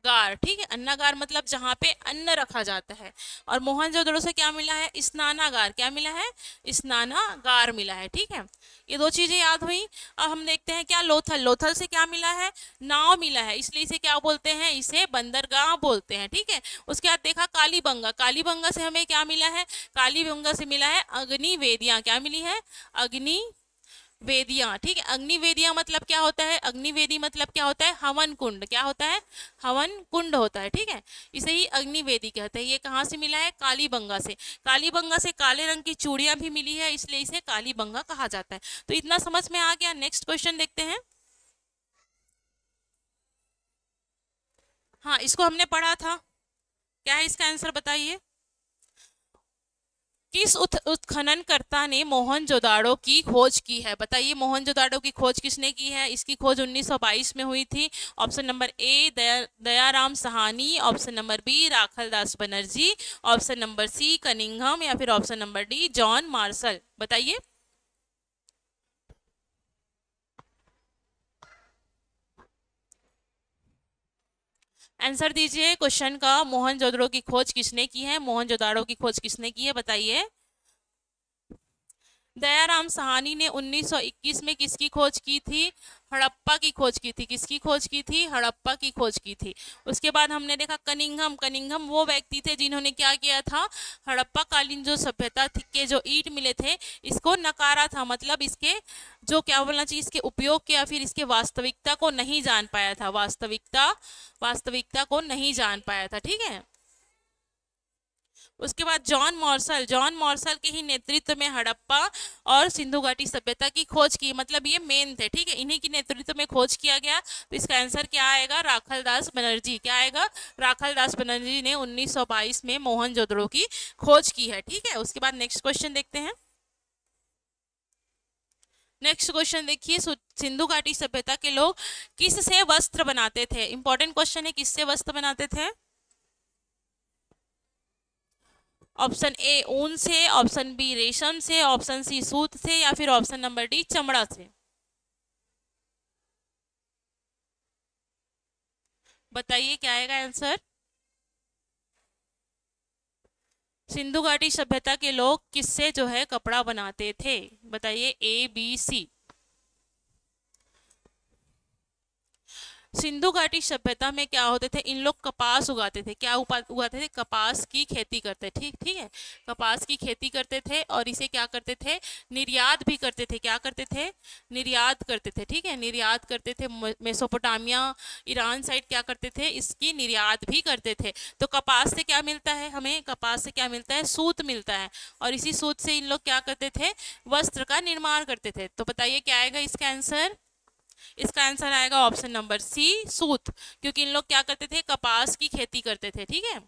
S1: गार, ठीक है। अन्नागार मतलब जहाँ पे अन्न रखा जाता है। और मोहनजोदड़ो से क्या मिला है, स्नानागार। क्या मिला है, स्नानागार मिला है, ठीक है। ये दो चीजें याद हुई। अब हम देखते हैं क्या लोथल, लोथल से क्या मिला है, नाव मिला है, इसलिए इसे क्या बोलते हैं, इसे बंदरगाह बोलते हैं, ठीक है। उसके बाद देखा कालीबंगा, कालीबंगा से हमें क्या मिला है, कालीबंगा से मिला है अग्निवेदियां। क्या मिली है, अग्नि वेदियां, ठीक है। अग्निवेदियां मतलब क्या होता है, अग्निवेदी मतलब क्या होता है, हवन कुंड। क्या होता है, हवन कुंड होता है, ठीक है। इसे ही अग्निवेदी कहते हैं। ये कहाँ से मिला है, कालीबंगा से। कालीबंगा से काले रंग की चूड़ियां भी मिली है, इसलिए इसे कालीबंगा कहा जाता है। तो इतना समझ में आ गया। नेक्स्ट क्वेश्चन देखते हैं। हाँ, इसको हमने पढ़ा था, क्या है इसका आंसर बताइए। किस उत्खननकर्ता ने मोहनजोदाड़ो की खोज की है? बताइए, मोहनजोदाड़ो की खोज किसने की है? इसकी खोज 1922 में हुई थी। Option number A Dayaram Sahni, option number B Rakhaldas Banerjee, option number C Cunningham, या फिर option number D John Marshall. बताइए। आंसर दीजिए क्वेश्चन का। मोहनजोदड़ो की खोज किसने की है? मोहनजोदाड़ो की खोज किसने की है? बताइए। दयाराम साहनी ने 1921 में किसकी खोज की थी? हड़प्पा की खोज की थी। किसकी खोज की थी? हड़प्पा की खोज की थी। उसके बाद हमने देखा कनिंघम। कनिंघम वो व्यक्ति थे जिन्होंने क्या किया था? हड़प्पा कालीन जो सभ्यता थी के जो ईंट मिले थे इसको नकारा था, मतलब इसके जो क्या बोलना चाहिए, इसके उपयोग के या फिर इसके वास्तविकता को नहीं जान पाया था। वास्तविकता को नहीं जान पाया था। ठीक है। उसके बाद जॉन मॉर्सल। जॉन मॉर्सल के ही नेतृत्व में हड़प्पा और सिंधु घाटी सभ्यता की खोज की, मतलब ये मेन थे। ठीक है, इन्हीं की नेतृत्व में खोज किया गया। तो इसका आंसर क्या आएगा? राखलदास बनर्जी। क्या आएगा? राखलदास बनर्जी ने 1922 में मोहनजोदड़ो की खोज की है। ठीक है। उसके बाद नेक्स्ट क्वेश्चन देखते हैं। नेक्स्ट क्वेश्चन देखिए, सिंधु घाटी सभ्यता के लोग किससे वस्त्र बनाते थे? इंपॉर्टेंट क्वेश्चन है, किससे वस्त्र बनाते थे? ऑप्शन ए ऊन से, ऑप्शन बी रेशम से, ऑप्शन सी सूत से, या फिर ऑप्शन नंबर डी चमड़ा से। बताइए क्या आएगा आंसर। सिंधु घाटी सभ्यता के लोग किससे जो है कपड़ा बनाते थे? बताइए ए बी सी। सिंधु घाटी सभ्यता में क्या होते थे? इन लोग कपास उगाते थे। क्या उगाते थे? कपास की खेती करते। ठीक ठीक है, कपास की खेती करते थे और इसे क्या करते थे? निर्यात भी करते थे। क्या करते थे? निर्यात करते थे। ठीक है, निर्यात करते थे। मेसोपोटामिया, ईरान साइड क्या करते थे? इसकी निर्यात भी करते थे। तो कपास से क्या मिलता है हमें? कपास से क्या मिलता है? सूत मिलता है। और इसी सूत से इन लोग क्या करते थे? वस्त्र का निर्माण करते थे। तो बताइए क्या आएगा इसका आंसर। इसका आंसर आएगा ऑप्शन नंबर सी सूत, क्योंकि इन लोग क्या करते थे? कपास की खेती करते थे। ठीक है।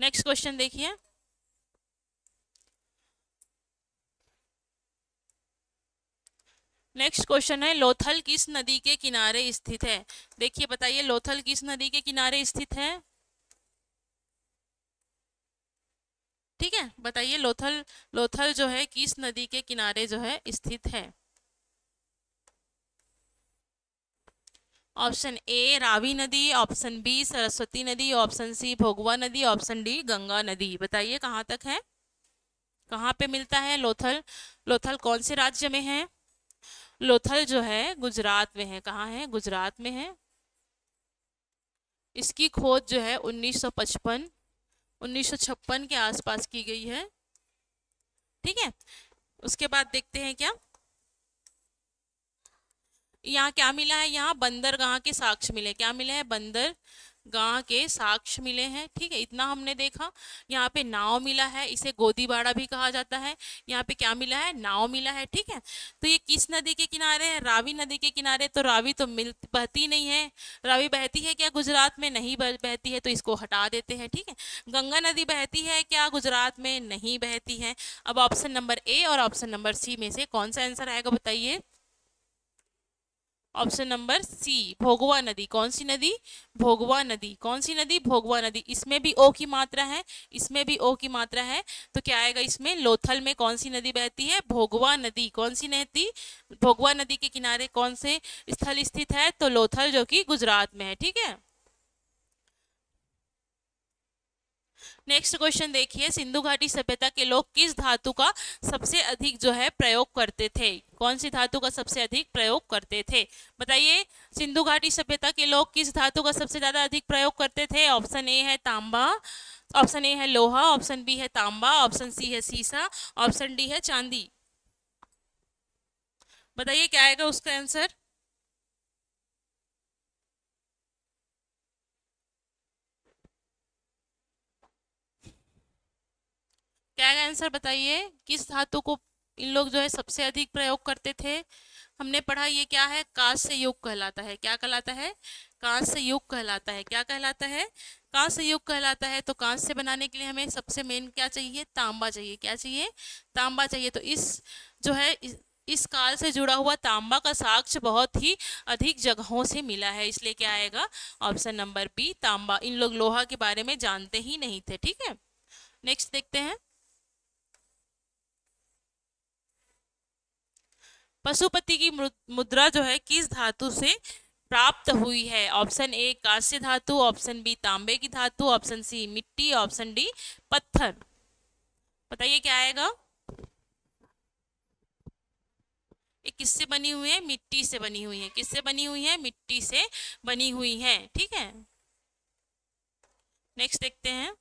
S1: नेक्स्ट क्वेश्चन देखिए। नेक्स्ट क्वेश्चन है, लोथल किस नदी के किनारे स्थित है? देखिए, बताइए लोथल किस नदी के किनारे स्थित है? ठीक है, बताइए लोथल लोथल जो है किस नदी के किनारे जो है स्थित है? ऑप्शन ए रावी नदी, ऑप्शन बी सरस्वती नदी, ऑप्शन सी भोगवा नदी, ऑप्शन डी गंगा नदी। बताइए कहाँ तक है, कहाँ पे मिलता है लोथल? लोथल कौन से राज्य में है? लोथल जो है गुजरात में है। कहाँ है? गुजरात में है। इसकी खोज जो है 1956 के आसपास की गई है। ठीक है। उसके बाद देखते हैं क्या यहाँ क्या मिला है। यहाँ बंदरगाह के साक्ष्य मिले। क्या मिले हैं? बंदरगाह के साक्ष्य मिले हैं। ठीक है, इतना हमने देखा। यहाँ पे नाव मिला है, इसे गोदीबाड़ा भी कहा जाता है। यहाँ पे क्या मिला है? नाव मिला है। ठीक है, तो ये किस नदी के किनारे है? रावी नदी के किनारे। तो रावी तो बहती नहीं है। रावी बहती है क्या गुजरात में? नहीं बहती है, तो इसको हटा देते हैं। ठीक है, गंगा नदी बहती है क्या गुजरात में? नहीं बहती है। अब ऑप्शन नंबर ए और ऑप्शन नंबर सी में से कौन सा आंसर आएगा? बताइए। ऑप्शन नंबर सी भोगवा नदी। कौन सी नदी? भोगवा नदी। कौन सी नदी? भोगवा नदी। इसमें भी ओ की मात्रा है, इसमें भी ओ की मात्रा है। तो क्या आएगा इसमें? लोथल में कौन सी नदी बहती है? भोगवा नदी। कौन सी नदी? भोगवा नदी के किनारे कौन से स्थल स्थित है? तो लोथल, जो कि गुजरात में है। ठीक है। नेक्स्ट क्वेश्चन देखिए, सिंधु घाटी सभ्यता के लोग किस धातु का सबसे अधिक जो है प्रयोग करते थे? कौन सी धातु का सबसे अधिक प्रयोग करते थे? बताइए, सिंधु घाटी सभ्यता के लोग किस धातु का सबसे ज्यादा अधिक प्रयोग करते थे? ऑप्शन ए है तांबा, ऑप्शन ए है लोहा, ऑप्शन बी है तांबा, ऑप्शन सी है सीसा, ऑप्शन डी है चांदी। बताइए क्या आएगा उसका आंसर। क्या आएगा आंसर? बताइए किस धातु को इन लोग जो है सबसे अधिक प्रयोग करते थे? हमने पढ़ा ये क्या है? कांस्य युग कहलाता है। क्या कहलाता है? कांस्य युग कहलाता है। क्या कहलाता है? कांस्य युग कहलाता है। तो कांस्य बनाने के लिए हमें सबसे मेन क्या चाहिए, तांबा चाहिए। क्या चाहिए, तांबा चाहिए। तो जो है इस काल से जुड़ा हुआ तांबा का साक्ष्य बहुत ही अधिक जगहों से मिला है, इसलिए क्या आएगा, ऑप्शन नंबर बी तांबा। इन लोग लोहा के बारे में जानते ही नहीं थे। ठीक है, नेक्स्ट देखते हैं। पशुपति की मुद्रा जो है किस धातु से प्राप्त हुई है? ऑप्शन ए कांस्य धातु, ऑप्शन बी तांबे की धातु, ऑप्शन सी मिट्टी, ऑप्शन डी पत्थर। बताइए क्या आएगा। ये किससे बनी हुई है, मिट्टी से बनी हुई है। किससे बनी हुई है, मिट्टी से बनी हुई है। ठीक है, नेक्स्ट देखते हैं।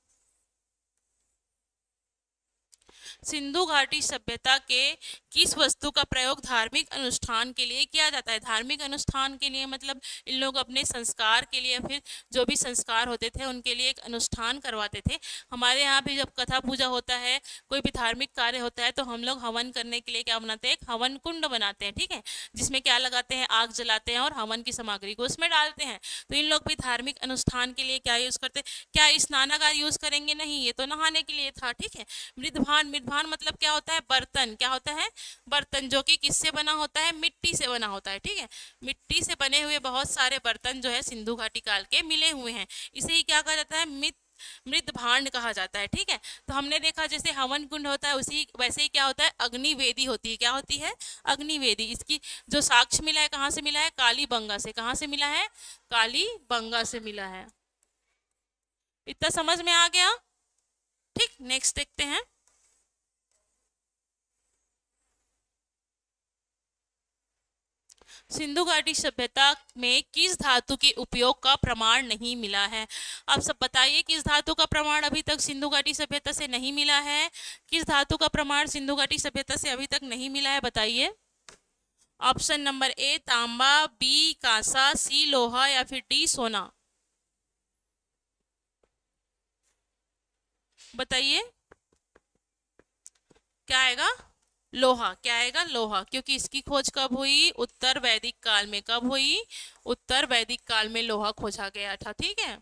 S1: सिंधु घाटी सभ्यता के किस वस्तु का प्रयोग धार्मिक अनुष्ठान के लिए किया जाता है? धार्मिक अनुष्ठान के लिए मतलब इन लोग अपने संस्कार के लिए, फिर जो भी संस्कार होते थे उनके लिए एक अनुष्ठान करवाते थे। हमारे यहाँ भी जब कथा पूजा होता है, कोई भी धार्मिक कार्य होता है, तो हम लोग हवन करने के लिए क्या बनाते हैं, एक हवन कुंड बनाते हैं। ठीक है, जिसमें क्या लगाते हैं, आग जलाते हैं और हवन की सामग्री को उसमें डालते हैं। तो इन लोग भी धार्मिक अनुष्ठान के लिए क्या यूज करते हैं, क्या स्नानागार यूज करेंगे, नहीं, ये तो नहाने के लिए था। ठीक है, मृदभान, मृदभान मतलब क्या होता है, बर्तन। क्या होता है, बर्तन, जो कि किससे बना होता है, मिट्टी से बना होता है। ठीक है, मिट्टी से बने हुए बहुत सारे बर्तन जो है सिंधु घाटी काल के मिले हुए हैं। इसे ही क्या कहा जाता है, मृत भांड कहा जाता है। ठीक है, तो हमने देखा जैसे हवन कुंड होता है, उसी वैसे ही क्या होता है, अग्निवेदी होती है। क्या होती है, अग्निवेदी। इसकी जो साक्ष्य मिला है, कहाँ से मिला है, कालीबंगा से। कहाँ से मिला है, कालीबंगा से मिला है। इतना समझ में आ गया। ठीक, नेक्स्ट देखते हैं। सिंधु घाटी सभ्यता में किस धातु के उपयोग का प्रमाण नहीं मिला है? आप सब बताइए, किस धातु का प्रमाण अभी तक सिंधु घाटी सभ्यता से नहीं मिला है? किस धातु का प्रमाण सिंधु घाटी सभ्यता से अभी तक नहीं मिला है, बताइए। ऑप्शन नंबर ए तांबा, बी कांसा, सी लोहा या फिर डी सोना। बताइए क्या आएगा, लोहा। क्या आएगा, लोहा, क्योंकि इसकी खोज कब हुई, उत्तर वैदिक काल में। कब हुई, उत्तर वैदिक काल में लोहा खोजा गया था। ठीक है,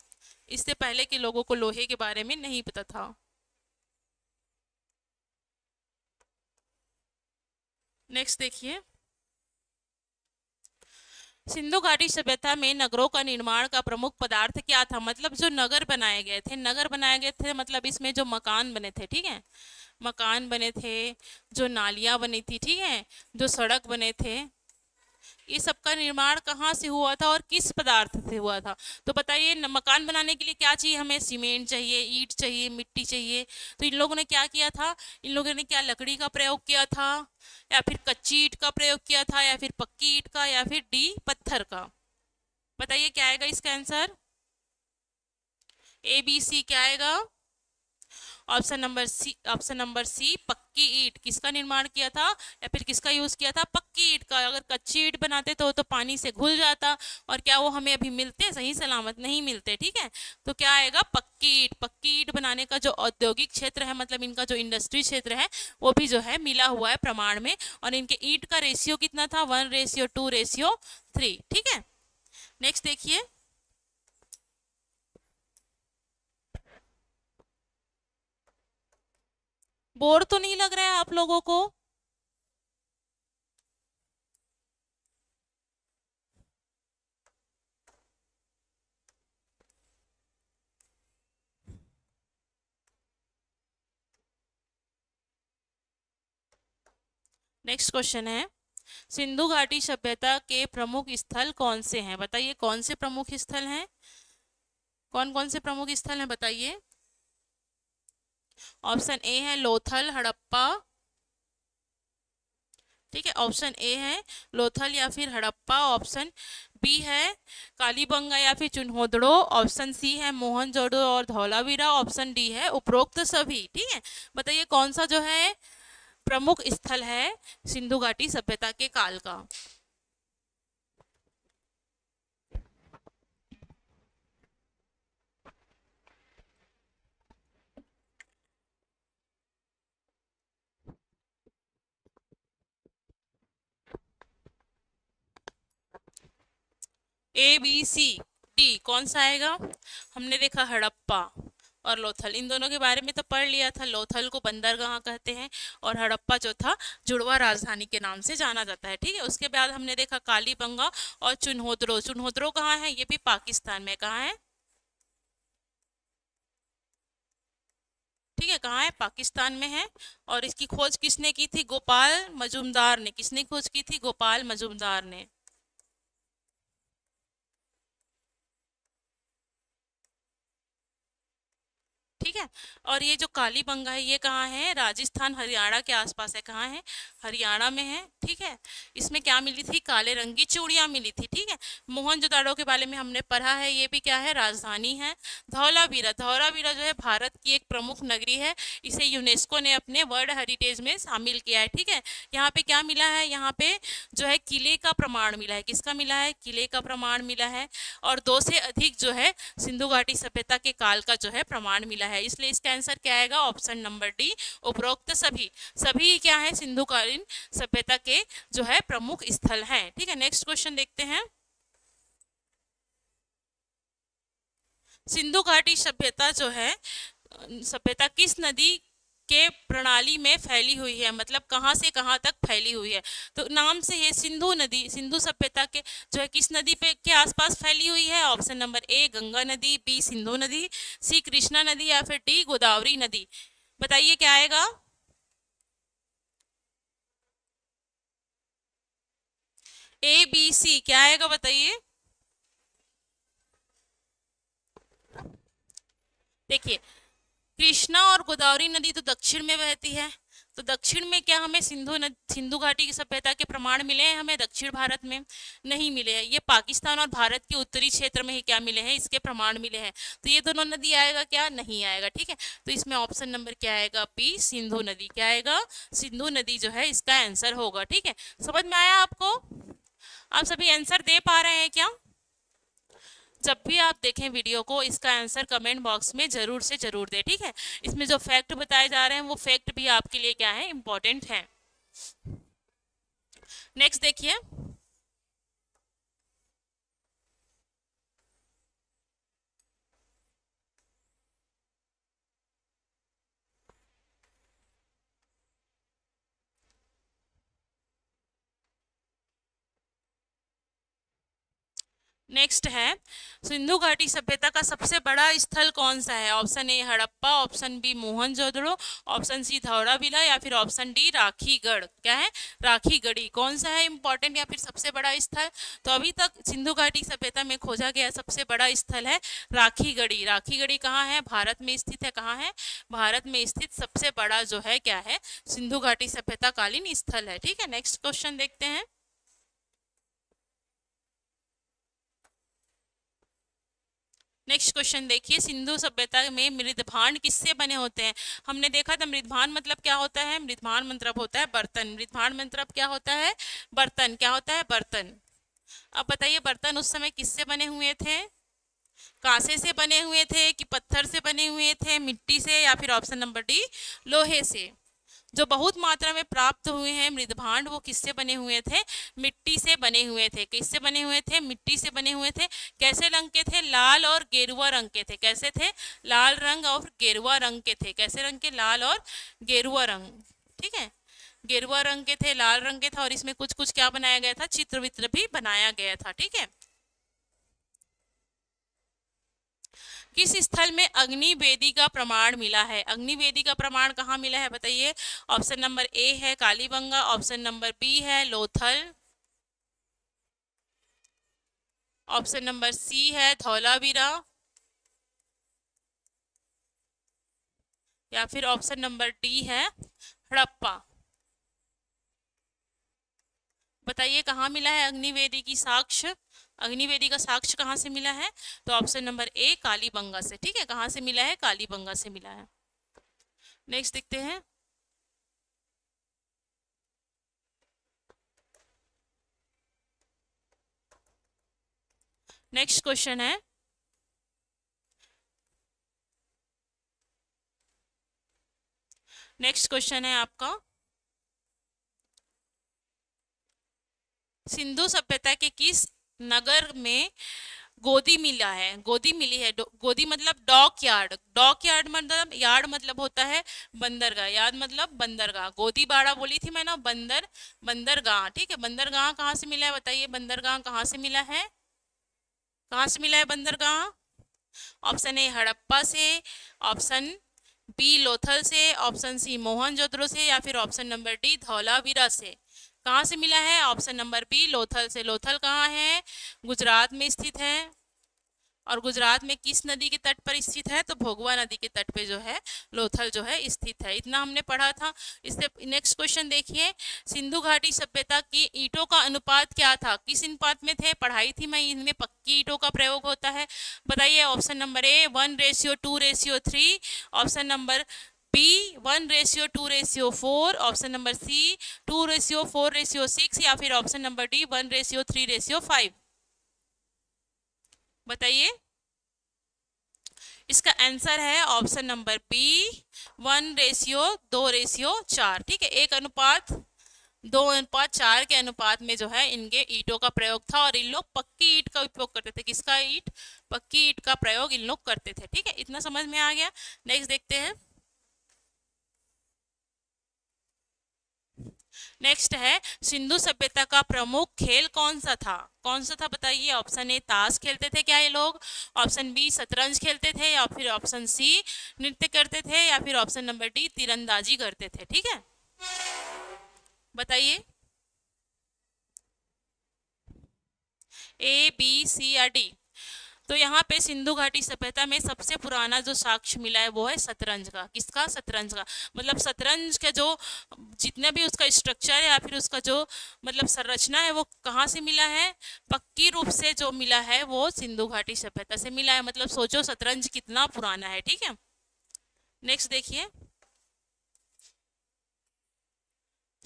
S1: इससे पहले के लोगों को लोहे के बारे में नहीं पता था। नेक्स्ट देखिए। सिंधु घाटी सभ्यता में नगरों का निर्माण का प्रमुख पदार्थ क्या था? मतलब जो नगर बनाए गए थे, नगर बनाए गए थे मतलब इसमें जो मकान बने थे। ठीक है, मकान बने थे, जो नालियां बनी थी, ठीक है, जो सड़क बने थे, ये सब का निर्माण कहाँ से हुआ था और किस पदार्थ से हुआ था? तो बताइए, मकान बनाने के लिए क्या चाहिए हमें, सीमेंट चाहिए, ईंट चाहिए, मिट्टी चाहिए। तो इन लोगों ने क्या किया था, इन लोगों ने क्या लकड़ी का प्रयोग किया था, या फिर कच्ची ईंट का प्रयोग किया था, या फिर पक्की ईंट का, या फिर डी पत्थर का। बताइए क्या आएगा इसका आंसर, ए बी सी क्या आएगा। ऑप्शन नंबर सी पक्की ईंट। किसका निर्माण किया था या फिर किसका यूज किया था, पक्की ईंट का। अगर कच्ची ईंट बनाते तो पानी से घुल जाता, और क्या वो हमें अभी मिलते, सही सलामत नहीं मिलते। ठीक है, तो क्या आएगा, पक्की ईंट। पक्की ईंट बनाने का जो औद्योगिक क्षेत्र है, मतलब इनका जो इंडस्ट्री क्षेत्र है, वो भी जो है मिला हुआ है प्रमाण में। और इनके ईंट का रेशियो कितना था, 1:2:3। ठीक है, नेक्स्ट देखिए। बोर तो नहीं लग रहा है आप लोगों को? नेक्स्ट क्वेश्चन है, सिंधु घाटी सभ्यता के प्रमुख स्थल कौन से हैं? बताइए कौन से प्रमुख स्थल हैं, कौन कौन से प्रमुख स्थल हैं, बताइए। ऑप्शन ए है लोथल हड़प्पा। ठीक है, ऑप्शन ए है लोथल या फिर हड़प्पा, ऑप्शन बी है कालीबंगा या फिर चुन्होदड़ो, ऑप्शन सी है मोहनजोदड़ो और धौलावीरा, ऑप्शन डी है उपरोक्त सभी। ठीक है, बताइए कौन सा जो है प्रमुख स्थल है सिंधु घाटी सभ्यता के काल का। ए बी सी, डी कौन सा आएगा? हमने देखा हड़प्पा और लोथल, इन दोनों के बारे में तो पढ़ लिया था। लोथल को बंदरगाह कहते हैं और हड़प्पा जो था जुड़वा राजधानी के नाम से जाना जाता है। ठीक है, उसके बाद हमने देखा कालीबंगा और चुनहोद्रो। चुनहोद्रो कहाँ है? ये भी पाकिस्तान में। कहाँ है? ठीक है, कहाँ है? पाकिस्तान में है। और इसकी खोज किसने की थी? गोपाल मजूमदार ने। किसने खोज की थी? गोपाल मजूमदार ने। ठीक है, और ये जो कालीबंगा है ये कहाँ है? राजस्थान हरियाणा के आसपास है। कहाँ है? हरियाणा में है। ठीक है, इसमें क्या मिली थी? काले रंग की चूड़ियां मिली थी। ठीक है, मोहनजोदाड़ो के बारे में हमने पढ़ा है, ये भी क्या है? राजधानी है। धौलावीरा, धौलावीरा जो है भारत की एक प्रमुख नगरी है। इसे यूनेस्को ने अपने वर्ल्ड हेरिटेज में शामिल किया है। ठीक है, यहाँ पे क्या मिला है? यहाँ पे जो है किले का प्रमाण मिला है। किसका मिला है? किले का प्रमाण मिला है। और 2 से अधिक जो है सिंधु घाटी सभ्यता के काल का जो है प्रमाण मिला है। इसलिए इसका आंसर क्या आएगा? ऑप्शन नंबर डी, उपरोक्त सभी। सभी क्या है? सिंधुकालीन सभ्यता के जो है प्रमुख स्थल हैं। ठीक है, नेक्स्ट क्वेश्चन देखते हैं। सिंधु घाटी सभ्यता जो है सभ्यता किस नदी के प्रणाली में फैली हुई है? मतलब कहाँ से कहाँ तक फैली हुई है? तो नाम से ये सिंधु नदी, सिंधु सभ्यता के जो है किस नदी पे के आसपास फैली हुई है? ऑप्शन नंबर ए गंगा नदी, बी सिंधु नदी, सी कृष्णा नदी या फिर डी गोदावरी नदी। बताइए क्या आएगा? ए बी सी क्या आएगा? बताइए। देखिए, कृष्णा और गोदावरी नदी तो दक्षिण में बहती है, तो दक्षिण में क्या हमें सिंधु घाटी की सभ्यता के प्रमाण मिले हैं? हमें दक्षिण भारत में नहीं मिले हैं। ये पाकिस्तान और भारत के उत्तरी क्षेत्र में ही क्या मिले हैं? इसके प्रमाण मिले हैं। तो ये दोनों नदी आएगा क्या? नहीं आएगा। ठीक है, तो इसमें ऑप्शन नंबर क्या आएगा? बी सिंधु नदी। क्या आएगा? सिंधु नदी जो है इसका आंसर होगा। ठीक है, समझ में आया आपको? आप सभी आंसर दे पा रहे हैं क्या? जब भी आप देखें वीडियो को, इसका आंसर कमेंट बॉक्स में जरूर से जरूर दें। ठीक है, इसमें जो फैक्ट बताए जा रहे हैं वो फैक्ट भी आपके लिए क्या है? इंपॉर्टेंट है। नेक्स्ट देखिए। नेक्स्ट है, सिंधु घाटी सभ्यता का सबसे बड़ा स्थल कौन सा है? Option A Harappa, option B Mohenjodaro, option C Dholavira या फिर ऑप्शन डी राखीगढ़। क्या है? राखीगढ़ी। कौन सा है इंपॉर्टेंट या फिर सबसे बड़ा स्थल? तो अभी तक सिंधु घाटी सभ्यता में खोजा गया सबसे बड़ा स्थल है राखीगढ़ी। राखीगढ़ी कहाँ है? भारत में स्थित है। कहाँ है? भारत में स्थित सबसे बड़ा जो है क्या है? सिंधु घाटी सभ्यता कालीन स्थल है। ठीक है, नेक्स्ट क्वेश्चन देखते हैं। नेक्स्ट क्वेश्चन देखिए, सिंधु सभ्यता में मृदभांड किससे बने होते हैं? हमने देखा था मृदभांड मतलब क्या होता है? मृदभांड मतलब होता है बर्तन। मृदभांड मतलब क्या होता है? बर्तन। क्या होता है? बर्तन। अब बताइए, बर्तन उस समय किससे बने हुए थे? कांसे से बने हुए थे कि पत्थर से बने हुए थे, मिट्टी से या फिर ऑप्शन नंबर डी लोहे से? जो बहुत मात्रा में प्राप्त हुए हैं मृदभांड वो किससे बने हुए थे? मिट्टी से बने हुए थे। किससे बने हुए थे? मिट्टी से बने हुए थे। कैसे रंग के थे? लाल और गेरुआ रंग के थे। कैसे थे? लाल रंग और गेरुआ रंग के थे। कैसे रंग के? लाल और गेरुआ रंग। ठीक है, गेरुआ रंग के थे, लाल रंग के था, और इसमें कुछ कुछ क्या बनाया गया था? चित्र वित्र भी बनाया गया था। ठीक है, किस स्थल में अग्नि वेदी का प्रमाण मिला है? अग्नि वेदी का प्रमाण कहाँ मिला है? बताइए। ऑप्शन नंबर ए है कालीबंगा, ऑप्शन नंबर बी है लोथल, ऑप्शन नंबर सी है धौलावीरा या फिर ऑप्शन नंबर डी है हड़प्पा। बताइए कहाँ मिला है अग्निवेदी की साक्ष्य? अग्निवेदी का साक्ष्य कहाँ से मिला है? तो ऑप्शन नंबर ए कालीबंगा से। ठीक है, कहाँ से मिला है? कालीबंगा से मिला है। नेक्स्ट देखते हैं। नेक्स्ट क्वेश्चन है, नेक्स्ट क्वेश्चन है आपका, सिंधु सभ्यता के किस नगर में गोदी मिला है, गोदी मिली है। गोदी मतलब डॉक यार्ड, डॉक यार्ड मतलब, यार्ड मतलब होता है बंदरगाह, यार्ड मतलब बंदरगाह। गोदी बाड़ा बोली थी मैं ना, बंदरगाह, ठीक है। बंदरगाह कहाँ से मिला है बताइए, बंदरगाह कहाँ से मिला है, कहाँ से मिला है बंदरगाह? ऑप्शन ए हड़प्पा से, ऑप्शन बी लोथल से, ऑप्शन सी मोहनजोदड़ो से, या फिर ऑप्शन नंबर डी धौलावीरा से। कहाँ से मिला है? ऑप्शन नंबर बी लोथल से। लोथल कहाँ है? गुजरात में स्थित है। और गुजरात में किस नदी के तट पर स्थित है? तो भोगवा नदी के तट पे जो है लोथल जो है स्थित है। इतना हमने पढ़ा था। इससे नेक्स्ट क्वेश्चन देखिए, सिंधु घाटी सभ्यता की ईंटों का अनुपात क्या था? किस अनुपात में थे? पढ़ाई थी मैं, इनमें पक्की ईंटों का प्रयोग होता है। बताइए। Option number A 1:2:3, option number B 1:2:4, option number C 2:4:6, या फिर ऑप्शन नंबर डी 1:3:5। बताइए। इसका आंसर है ऑप्शन नंबर बी 1:2:4, ठीक है। 1:2:4 के अनुपात में जो है इनके ईंटों का प्रयोग था, और इन लोग पक्की ईंट का उपयोग करते थे। किसका ईंट? पक्की ईंट का प्रयोग इन लोग करते थे, ठीक है। इतना समझ में आ गया। नेक्स्ट देखते हैं। नेक्स्ट है, सिंधु सभ्यता का प्रमुख खेल कौन सा था? कौन सा था बताइए। ऑप्शन ए ताश खेलते थे क्या ये लोग, ऑप्शन बी शतरंज खेलते थे, या फिर ऑप्शन सी नृत्य करते थे, या फिर ऑप्शन नंबर डी तीरंदाजी करते थे, ठीक है। बताइए। ए बी सी या डी? तो यहाँ पे सिंधु घाटी सभ्यता में सबसे पुराना जो साक्ष्य मिला है वो है शतरंज का। किसका? शतरंज का। मतलब शतरंज का जो जितना भी उसका स्ट्रक्चर है या फिर उसका जो मतलब संरचना है वो कहाँ से मिला है? पक्की रूप से जो मिला है वो सिंधु घाटी सभ्यता से मिला है। मतलब सोचो शतरंज कितना पुराना है, ठीक है। नेक्स्ट देखिए,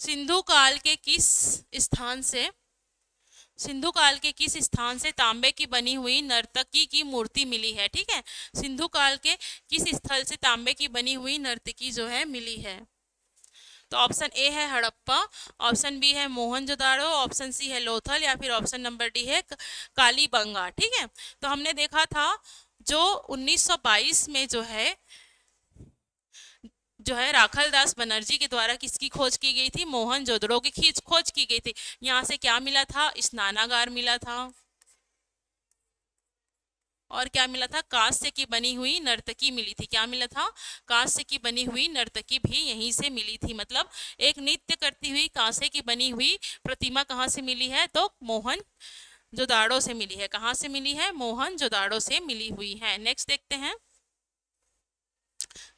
S1: सिंधु काल के किस स्थान से, सिंधु काल के किस स्थान से तांबे की बनी हुई नर्तकी की मूर्ति मिली है? ठीक है। सिंधु काल के किस स्थल से तांबे की बनी हुई नर्तकी जो है मिली है? तो ऑप्शन ए है हड़प्पा, ऑप्शन बी है मोहनजोदाड़ो, ऑप्शन सी है लोथल, या फिर ऑप्शन नंबर डी है कालीबंगा, ठीक है। तो हमने देखा था जो 1922 में जो है राखल दास बनर्जी के द्वारा किसकी खोज की गई थी? मोहनजोदड़ो की खोज की गई थी। यहाँ से क्या मिला था? स्नानागार मिला था, और क्या मिला था? कांस्य की बनी हुई नर्तकी मिली थी। क्या मिला था? कांस्य की बनी हुई नर्तकी भी यहीं से मिली थी। मतलब एक नृत्य करती हुई कांस्य की बनी हुई प्रतिमा कहाँ से मिली है? तो मोहनजोदाड़ो से मिली है। कहाँ से मिली है? मोहनजोदाड़ो से मिली हुई है। नेक्स्ट देखते हैं।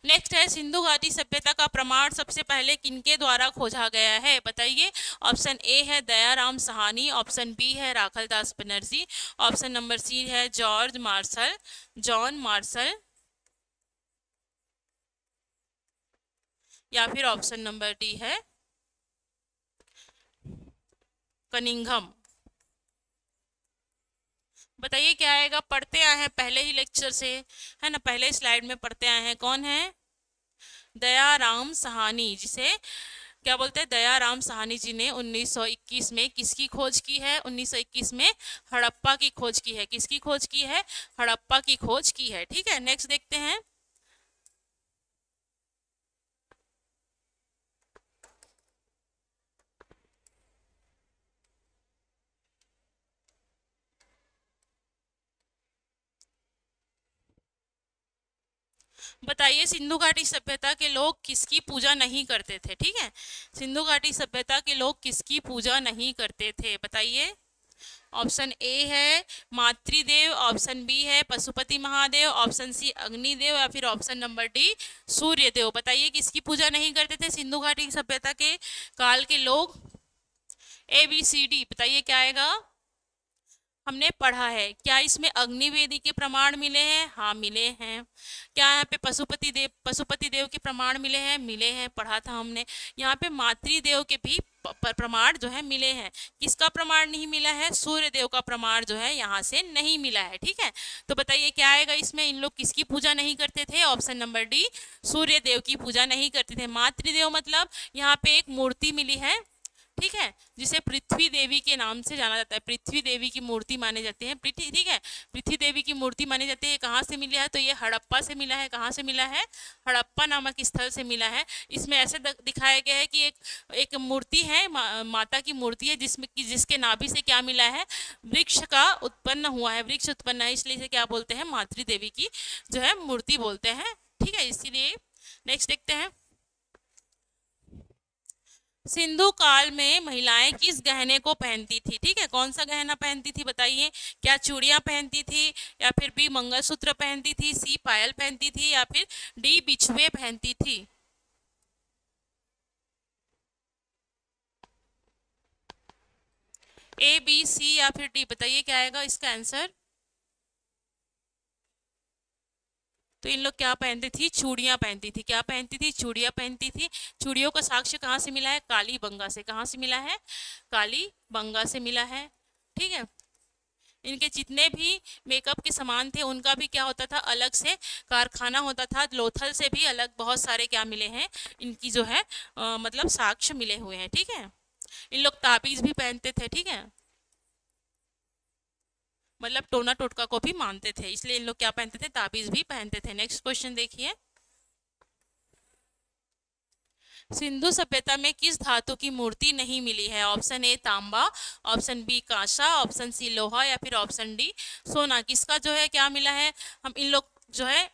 S1: नेक्स्ट है, सिंधु घाटी सभ्यता का प्रमाण सबसे पहले किनके द्वारा खोजा गया है? बताइए। ऑप्शन ए है दयाराम साहनी, ऑप्शन बी है Rakhaldas Banerjee, option number C है जॉन मार्शल, या फिर ऑप्शन नंबर डी है कनिंघम। बताइए क्या आएगा। पढ़ते आए हैं पहले ही लेक्चर से, है ना, पहले स्लाइड में पढ़ते आए हैं। कौन है? दयाराम साहनी, जिसे क्या बोलते हैं? दयाराम साहनी जी ने 1921 में किसकी खोज की है? 1921 में हड़प्पा की खोज की है। किसकी खोज की है? हड़प्पा की खोज की है, ठीक है। नेक्स्ट देखते हैं। बताइए, सिंधु घाटी सभ्यता के लोग किसकी पूजा नहीं करते थे? ठीक है। सिंधु घाटी सभ्यता के लोग किसकी पूजा नहीं करते थे? बताइए। ऑप्शन ए है मातृदेव, ऑप्शन बी है पशुपति महादेव, ऑप्शन सी अग्निदेव, या फिर ऑप्शन नंबर डी सूर्यदेव। बताइए किसकी पूजा नहीं करते थे सिंधु घाटी सभ्यता के काल के लोग? A B C D. बताइए क्या आएगा। हमने पढ़ा है। क्या इसमें अग्निवेदी के प्रमाण मिले हैं? हाँ मिले हैं। क्या यहाँ पे पशुपति देव के प्रमाण मिले हैं? मिले हैं, पढ़ा था हमने। यहाँ पे मातृदेव के भी प्रमाण जो है मिले हैं। किसका प्रमाण नहीं मिला है? सूर्य देव का प्रमाण जो है यहाँ से नहीं मिला है, ठीक है। तो बताइए क्या आएगा इसमें। इन लोग किसकी पूजा नहीं करते थे? ऑप्शन नंबर डी सूर्य देव की पूजा नहीं करते थे। मातृदेव मतलब यहाँ पे एक मूर्ति मिली है, ठीक है, जिसे पृथ्वी देवी के नाम से जाना जाता है। पृथ्वी देवी की मूर्ति माने जाते हैं, ठीक है, पृथ्वी देवी की मूर्ति मानी जाती है। कहाँ से मिला है? तो ये हड़प्पा से मिला है। कहाँ से मिला है? हड़प्पा नामक स्थल से मिला है। इसमें ऐसे दिखाया गया है कि एक मूर्ति है, माता की मूर्ति है, जिसमें कि जिसके नाभि से क्या मिला है? वृक्ष का उत्पन्न हुआ है, वृक्ष उत्पन्न है, इसलिए इसे क्या बोलते हैं? मातृ देवी की जो है मूर्ति बोलते हैं। ठीक है, इसीलिए नेक्स्ट देखते हैं। सिंधु काल में महिलाएं किस गहने को पहनती थी? ठीक है, कौन सा गहना पहनती थी बताइए? क्या चूड़ियां पहनती थी, या फिर बी मंगलसूत्र पहनती थी, सी पायल पहनती थी, या फिर डी बिछुए पहनती थी? ए, बी, सी या फिर डी, बताइए क्या आएगा इसका आंसर? तो इन लोग क्या पहनती थी? चूड़ियां पहनती थी। क्या पहनती थी? चूड़ियां पहनती थी। चूड़ियों का साक्ष्य कहाँ से मिला है? कालीबंगा से। कहाँ से मिला है? कालीबंगा से मिला है। ठीक है, इनके जितने भी मेकअप के सामान थे उनका भी क्या होता था? अलग से कारखाना होता था। लोथल से भी अलग बहुत सारे क्या मिले हैं? इनकी जो है मतलब साक्ष्य मिले हुए हैं। ठीक है, इन लोग ताबीज भी पहनते थे। ठीक है, मतलब टोना टोटका को भी मानते थे, इसलिए इन लोग क्या पहनते थे? ताबीज भी पहनते थे। नेक्स्ट क्वेश्चन देखिए। सिंधु सभ्यता में किस धातु की मूर्ति नहीं मिली है? ऑप्शन ए तांबा, ऑप्शन बी कांसा, ऑप्शन सी लोहा, या फिर ऑप्शन डी सोना। किसका जो है क्या मिला है? हम इन लोग जो है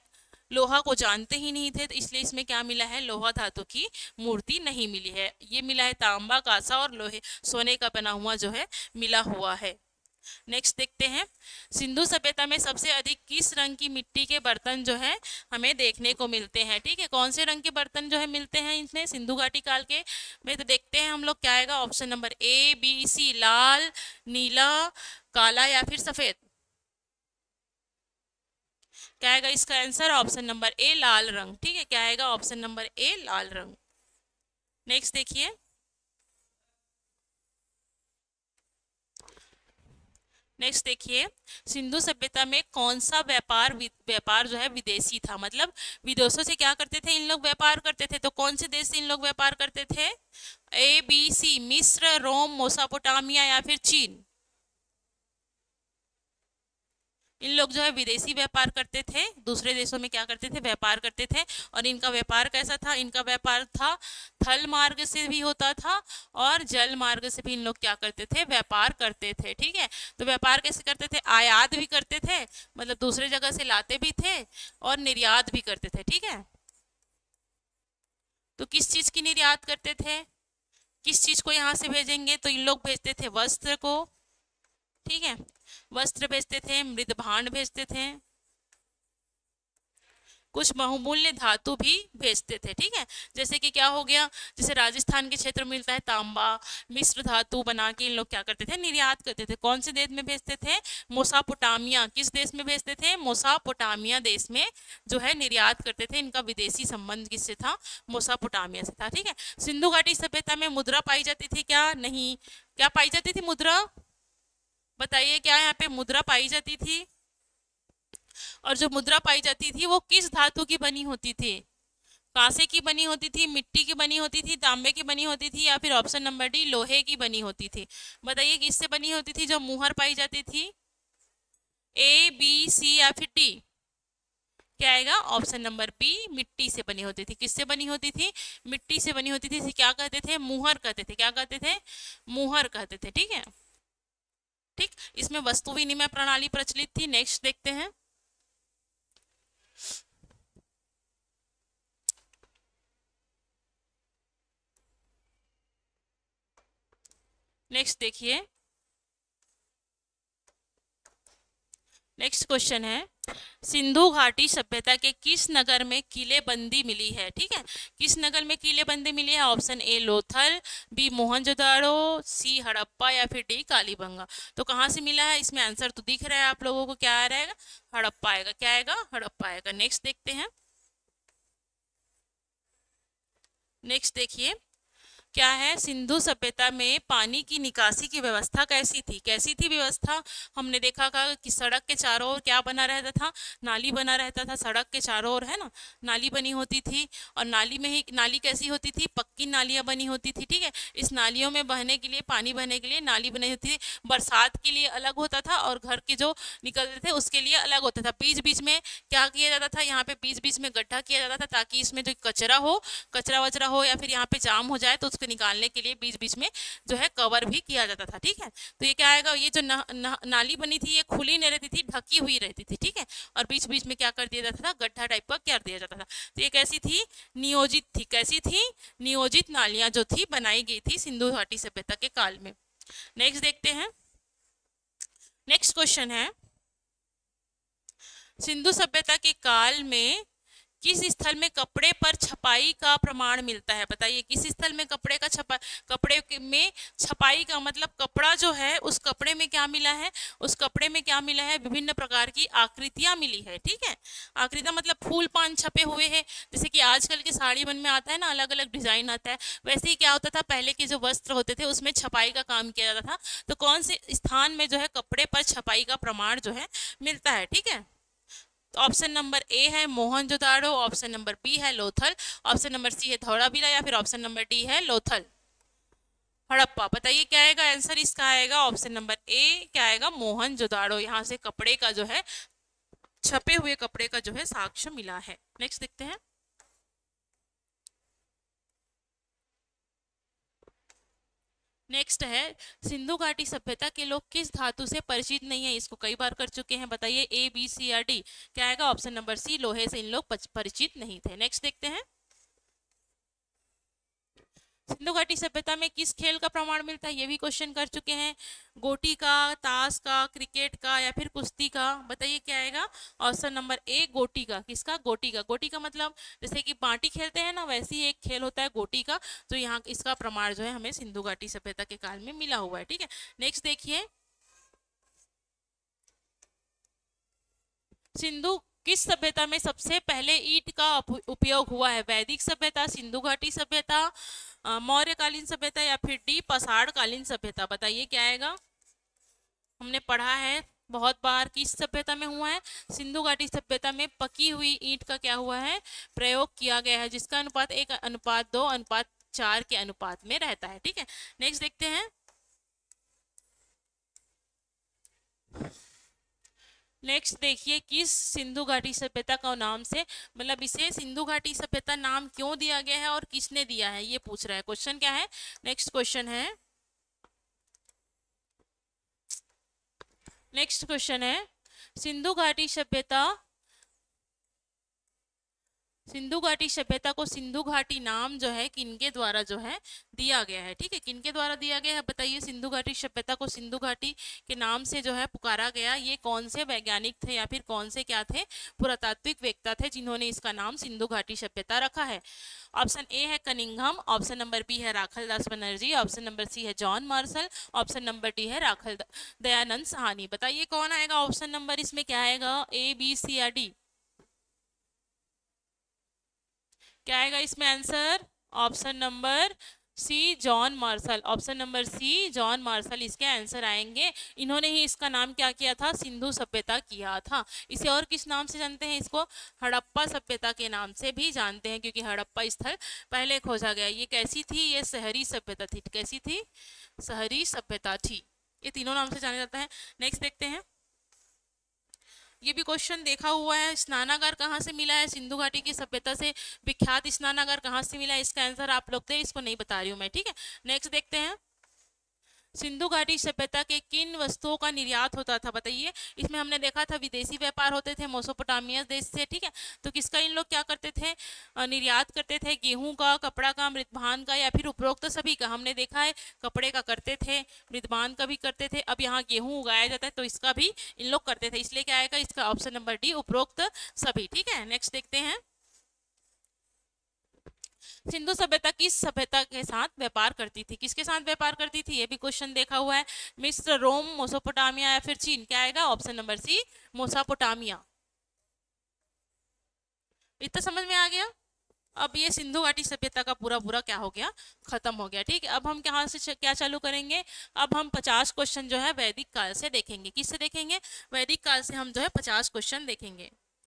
S1: लोहा को जानते ही नहीं थे, तो इसलिए इसमें क्या मिला है? लोहा धातु की मूर्ति नहीं मिली है। ये मिला है तांबा, कांसा और लोहे सोने का बना हुआ जो है मिला हुआ है। नेक्स्ट देखते हैं। सिंधु सभ्यता में सबसे अधिक किस रंग की मिट्टी के बर्तन जो है हमें देखने को मिलते हैं? ठीक है, कौन से रंग के बर्तन जो है मिलते हैं इसमें सिंधु घाटी काल के में? तो देखते हैं हम लोग क्या आएगा। ऑप्शन नंबर ए, बी, सी, लाल, नीला, काला या फिर सफेद। क्या आएगा इसका आंसर? ऑप्शन नंबर ए, लाल रंग। ठीक है, क्या आएगा? ऑप्शन नंबर ए, लाल रंग। नेक्स्ट देखिए। नेक्स्ट देखिए, सिंधु सभ्यता में कौन सा व्यापार जो है विदेशी था? मतलब विदेशों से क्या करते थे इन लोग? व्यापार करते थे। तो कौन से देश से इन लोग व्यापार करते थे? ए, बी, सी, मिस्र, रोम, मोसापोटामिया या फिर चीन। इन लोग जो है विदेशी व्यापार करते थे, दूसरे देशों में क्या करते थे? व्यापार करते थे। और इनका व्यापार कैसा था? इनका व्यापार था थल मार्ग से भी होता था और जल मार्ग से भी इन लोग क्या करते थे? व्यापार करते थे। ठीक है, तो व्यापार कैसे करते थे? आयात भी करते थे, मतलब दूसरे जगह से लाते भी थे, और निर्यात भी करते थे। ठीक है, तो किस चीज की निर्यात करते थे? किस चीज को यहाँ से भेजेंगे? तो इन लोग भेजते थे वस्त्र को। ठीक है, वस्त्र भेजते थे, मृद भांड भेजते थे, कुछ बहुमूल्य धातु भी भेजते थे। ठीक है, जैसे कि क्या हो गया? जैसे राजस्थान के क्षेत्र में मिलता है तांबा, मिश्र धातु बना के इन लोग क्या करते थे? निर्यात करते थे। कौन से देश में भेजते थे? मोसापोटामिया। किस देश में भेजते थे? मोसापोटामिया देश में जो है निर्यात करते थे। इनका विदेशी संबंध किससे था? मोसापोटामिया से था। ठीक है, सिंधु घाटी सभ्यता में मुद्रा पाई जाती थी क्या? नहीं। क्या पाई जाती थी? मुद्रा। बताइए क्या यहाँ पे मुद्रा पाई जाती थी? और जो मुद्रा पाई जाती थी वो किस धातु की बनी होती थी? कांसे की बनी होती थी, मिट्टी की बनी होती थी, तांबे की बनी होती थी, या फिर ऑप्शन नंबर डी लोहे की बनी होती थी? बताइए किससे बनी होती थी जो मुहर पाई जाती थी? ए, बी, सी या फिर डी? क्या आएगा? ऑप्शन नंबर बी, मिट्टी से बनी होती थी। किससे बनी होती थी? मिट्टी से बनी होती थी। इसे क्या कहते थे? मुहर कहते थे। क्या कहते थे? मुहर कहते थे। ठीक है, ठीक, इसमें वस्तु विनिमय प्रणाली प्रचलित थी। नेक्स्ट देखते हैं। नेक्स्ट देखिए। नेक्स्ट क्वेश्चन है, सिंधु घाटी सभ्यता के किस नगर में किलेबंदी मिली है? ठीक है, किस नगर में किलेबंदी मिली है? Option A Lothal, B Mohenjodaro, C Harappa या फिर डी कालीबंगा। तो कहाँ से मिला है? इसमें आंसर तो दिख रहा है आप लोगों को, क्या आ रहेगा? हड़प्पा आएगा। क्या आएगा? हड़प्पा आएगा। नेक्स्ट देखते हैं। नेक्स्ट देखिए, क्या है, सिंधु सभ्यता में पानी की निकासी की व्यवस्था कैसी थी व्यवस्था। हमने देखा कि सड़क के चारों ओर क्या बना रहता था, नाली बना रहता था, सड़क के चारों ओर, है ना, नाली बनी होती थी। और नाली में ही, नाली कैसी होती थी, पक्की नालियाँ बनी होती थी, ठीक है। इस नालियों में बहने के लिए, पानी बहने के लिए नाली बनी होती थी। बरसात के लिए अलग होता था और घर के जो निकलते थे उसके लिए अलग होता था। बीच बीच में क्या किया जाता था, यहाँ पे बीच बीच में गड्ढा किया जाता था, ताकि इसमें जो कचरा वचरा हो या फिर यहाँ पे जाम हो जाए तो उसको निकालने के लिए बीच बीच में जो है कवर भी किया जाता था, ठीक है। तो ये क्या आएगा, ये जो नाली बनी थी ये खुली नहीं रहती थी, ढकी हुई रहती थी, ठीक है। और बीच बीच में क्या कर दिया जाता था, गड्ढा टाइप का कर दिया जाता था। तो ये कैसी थी, नियोजित थी। कैसी थी, नियोजित नालियां जो थी बनाई गई थी सिंधु घाटी सभ्यता के काल में। नेक्स्ट देखते हैं। नेक्स्ट क्वेश्चन है, सिंधु सभ्यता के काल में किस स्थल में कपड़े पर छपाई का प्रमाण मिलता है। बताइए, किस स्थल में कपड़े में छपाई का मतलब कपड़ा जो है, उस कपड़े में क्या मिला है, उस कपड़े में क्या मिला है, विभिन्न प्रकार की आकृतियां मिली है, ठीक है। आकृतियां मतलब फूल पान छपे हुए हैं, जैसे कि आजकल के साड़ी बन में आता है ना, अलग अलग डिजाइन आता है, वैसे ही क्या होता था, पहले के जो वस्त्र होते थे उसमें छपाई का काम किया जाता था। तो कौन से स्थान में जो है कपड़े पर छपाई का प्रमाण जो है मिलता है, ठीक है। तो ऑप्शन नंबर ए है मोहनजोदाड़ो, ऑप्शन नंबर बी है लोथल, ऑप्शन नंबर सी है धौलावीरा, या फिर ऑप्शन नंबर डी है लोथल, हड़प्पा। बताइए क्या आएगा आंसर इसका, आएगा ऑप्शन नंबर ए, क्या आएगा, मोहनजोदाड़ो। यहाँ से कपड़े का जो है, छपे हुए कपड़े का जो है साक्ष्य मिला है। नेक्स्ट देखते हैं। नेक्स्ट है, सिंधु घाटी सभ्यता के लोग किस धातु से परिचित नहीं है। इसको कई बार कर चुके हैं, बताइए ए बी सी या डी। क्या आएगा ऑप्शन नंबर सी, लोहे से इन लोग परिचित नहीं थे। नेक्स्ट देखते हैं, सिंधु घाटी सभ्यता में किस खेल का प्रमाण मिलता है, ये भी क्वेश्चन कर चुके हैं। गोटी का, ताश का, क्रिकेट का, या फिर कुश्ती का। बताइए क्या आएगा, ऑप्शन नंबर ए गोटी का। किसका, गोटी का। गोटी का मतलब जैसे कि बांटी खेलते हैं ना, वैसे ही एक खेल होता है गोटी का। तो यहाँ इसका प्रमाण जो है हमें सिंधु घाटी सभ्यता के काल में मिला हुआ है, ठीक है। नेक्स्ट देखिए, सिंधु किस सभ्यता में सबसे पहले ईंट का उपयोग हुआ है। वैदिक सभ्यता, सिंधु घाटी सभ्यता, मौर्यकालीन सभ्यता, या फिर डी पाषाण कालीन सभ्यता। बताइए क्या आएगा। हमने पढ़ा है बहुत बार, किस सभ्यता में हुआ है, सिंधु घाटी सभ्यता में पकी हुई ईंट का क्या हुआ है, प्रयोग किया गया है, जिसका अनुपात 1:2:4 के अनुपात में रहता है, ठीक है। नेक्स्ट देखते हैं। नेक्स्ट देखिए, किस सिंधु घाटी सभ्यता का नाम से, मतलब इसे सिंधु घाटी सभ्यता नाम क्यों दिया गया है और किसने दिया है, ये पूछ रहा है। क्वेश्चन क्या है, नेक्स्ट क्वेश्चन है, नेक्स्ट क्वेश्चन है, सिंधु घाटी सभ्यता, सिंधु घाटी सभ्यता को सिंधु घाटी नाम जो है किनके द्वारा जो है दिया गया है, ठीक है। किनके द्वारा दिया गया है, बताइए। सिंधु घाटी सभ्यता को सिंधु घाटी के नाम से जो है पुकारा गया, ये कौन से वैज्ञानिक थे या फिर कौन से क्या थे, पुरातात्विक वेत्ता थे जिन्होंने इसका नाम सिंधु घाटी सभ्यता रखा है। ऑप्शन ए है कनिंघम, ऑप्शन नंबर बी है राखल दास बनर्जी, ऑप्शन नंबर सी है John Marshall, option number D है राखल दयानंद साहनी। बताइए कौन आएगा ऑप्शन नंबर, इसमें क्या आएगा, ए बी सी या डी। क्या आएगा इसमें answer, option number C John Marshall. Option number C John Marshall इसके आंसर आएंगे। इन्होंने ही इसका नाम क्या किया था, सिंधु सभ्यता किया था। इसे और किस नाम से जानते हैं, इसको हड़प्पा सभ्यता के नाम से भी जानते हैं, क्योंकि हड़प्पा स्थल पहले खोजा गया। ये कैसी थी, ये शहरी सभ्यता थी। कैसी थी, शहरी सभ्यता थी। ये तीनों नाम से जाना जाता है। नेक्स्ट देखते हैं, ये भी क्वेश्चन देखा हुआ है, स्नानागार कहाँ से मिला है, सिंधु घाटी की सभ्यता से विख्यात स्नानागार कहाँ से मिला है। इसका आंसर आप लोग थे, इसको नहीं बता रही हूँ मैं, ठीक है। नेक्स्ट देखते हैं, सिंधु घाटी सभ्यता के किन वस्तुओं का निर्यात होता था। बताइए, इसमें हमने देखा था विदेशी व्यापार होते थे मोसोपोटामिया देश से, ठीक है। तो किसका इन लोग क्या करते थे, निर्यात करते थे, गेहूं का, कपड़ा का, मृतभान का, या फिर उपरोक्त सभी का। हमने देखा है कपड़े का करते थे, मृतभान का भी करते थे, अब यहाँ गेहूं उगाया जाता है तो इसका भी इन लोग करते थे। इसलिए क्या आएगा इसका ऑप्शन नंबर डी, उपरोक्त सभी, ठीक है। नेक्स्ट देखते हैं, सिंधु सभ्यता किस सभ्यता के साथ व्यापार करती थी, किसके साथ व्यापार करती थी, ये भी क्वेश्चन देखा हुआ है। मिस्र, रोम, मोसोपोटामिया, या फिर चीन। क्या आएगा ऑप्शन नंबर सी, मोसोपोटामिया। इतना समझ में आ गया। अब ये सिंधु घाटी सभ्यता का पूरा पूरा क्या हो गया, खत्म हो गया। ठीक है, अब हम कहाँ से क्या चालू करेंगे, अब हम 50 क्वेश्चन जो है वैदिक काल से देखेंगे। किससे देखेंगे, वैदिक काल से हम जो है 50 क्वेश्चन देखेंगे।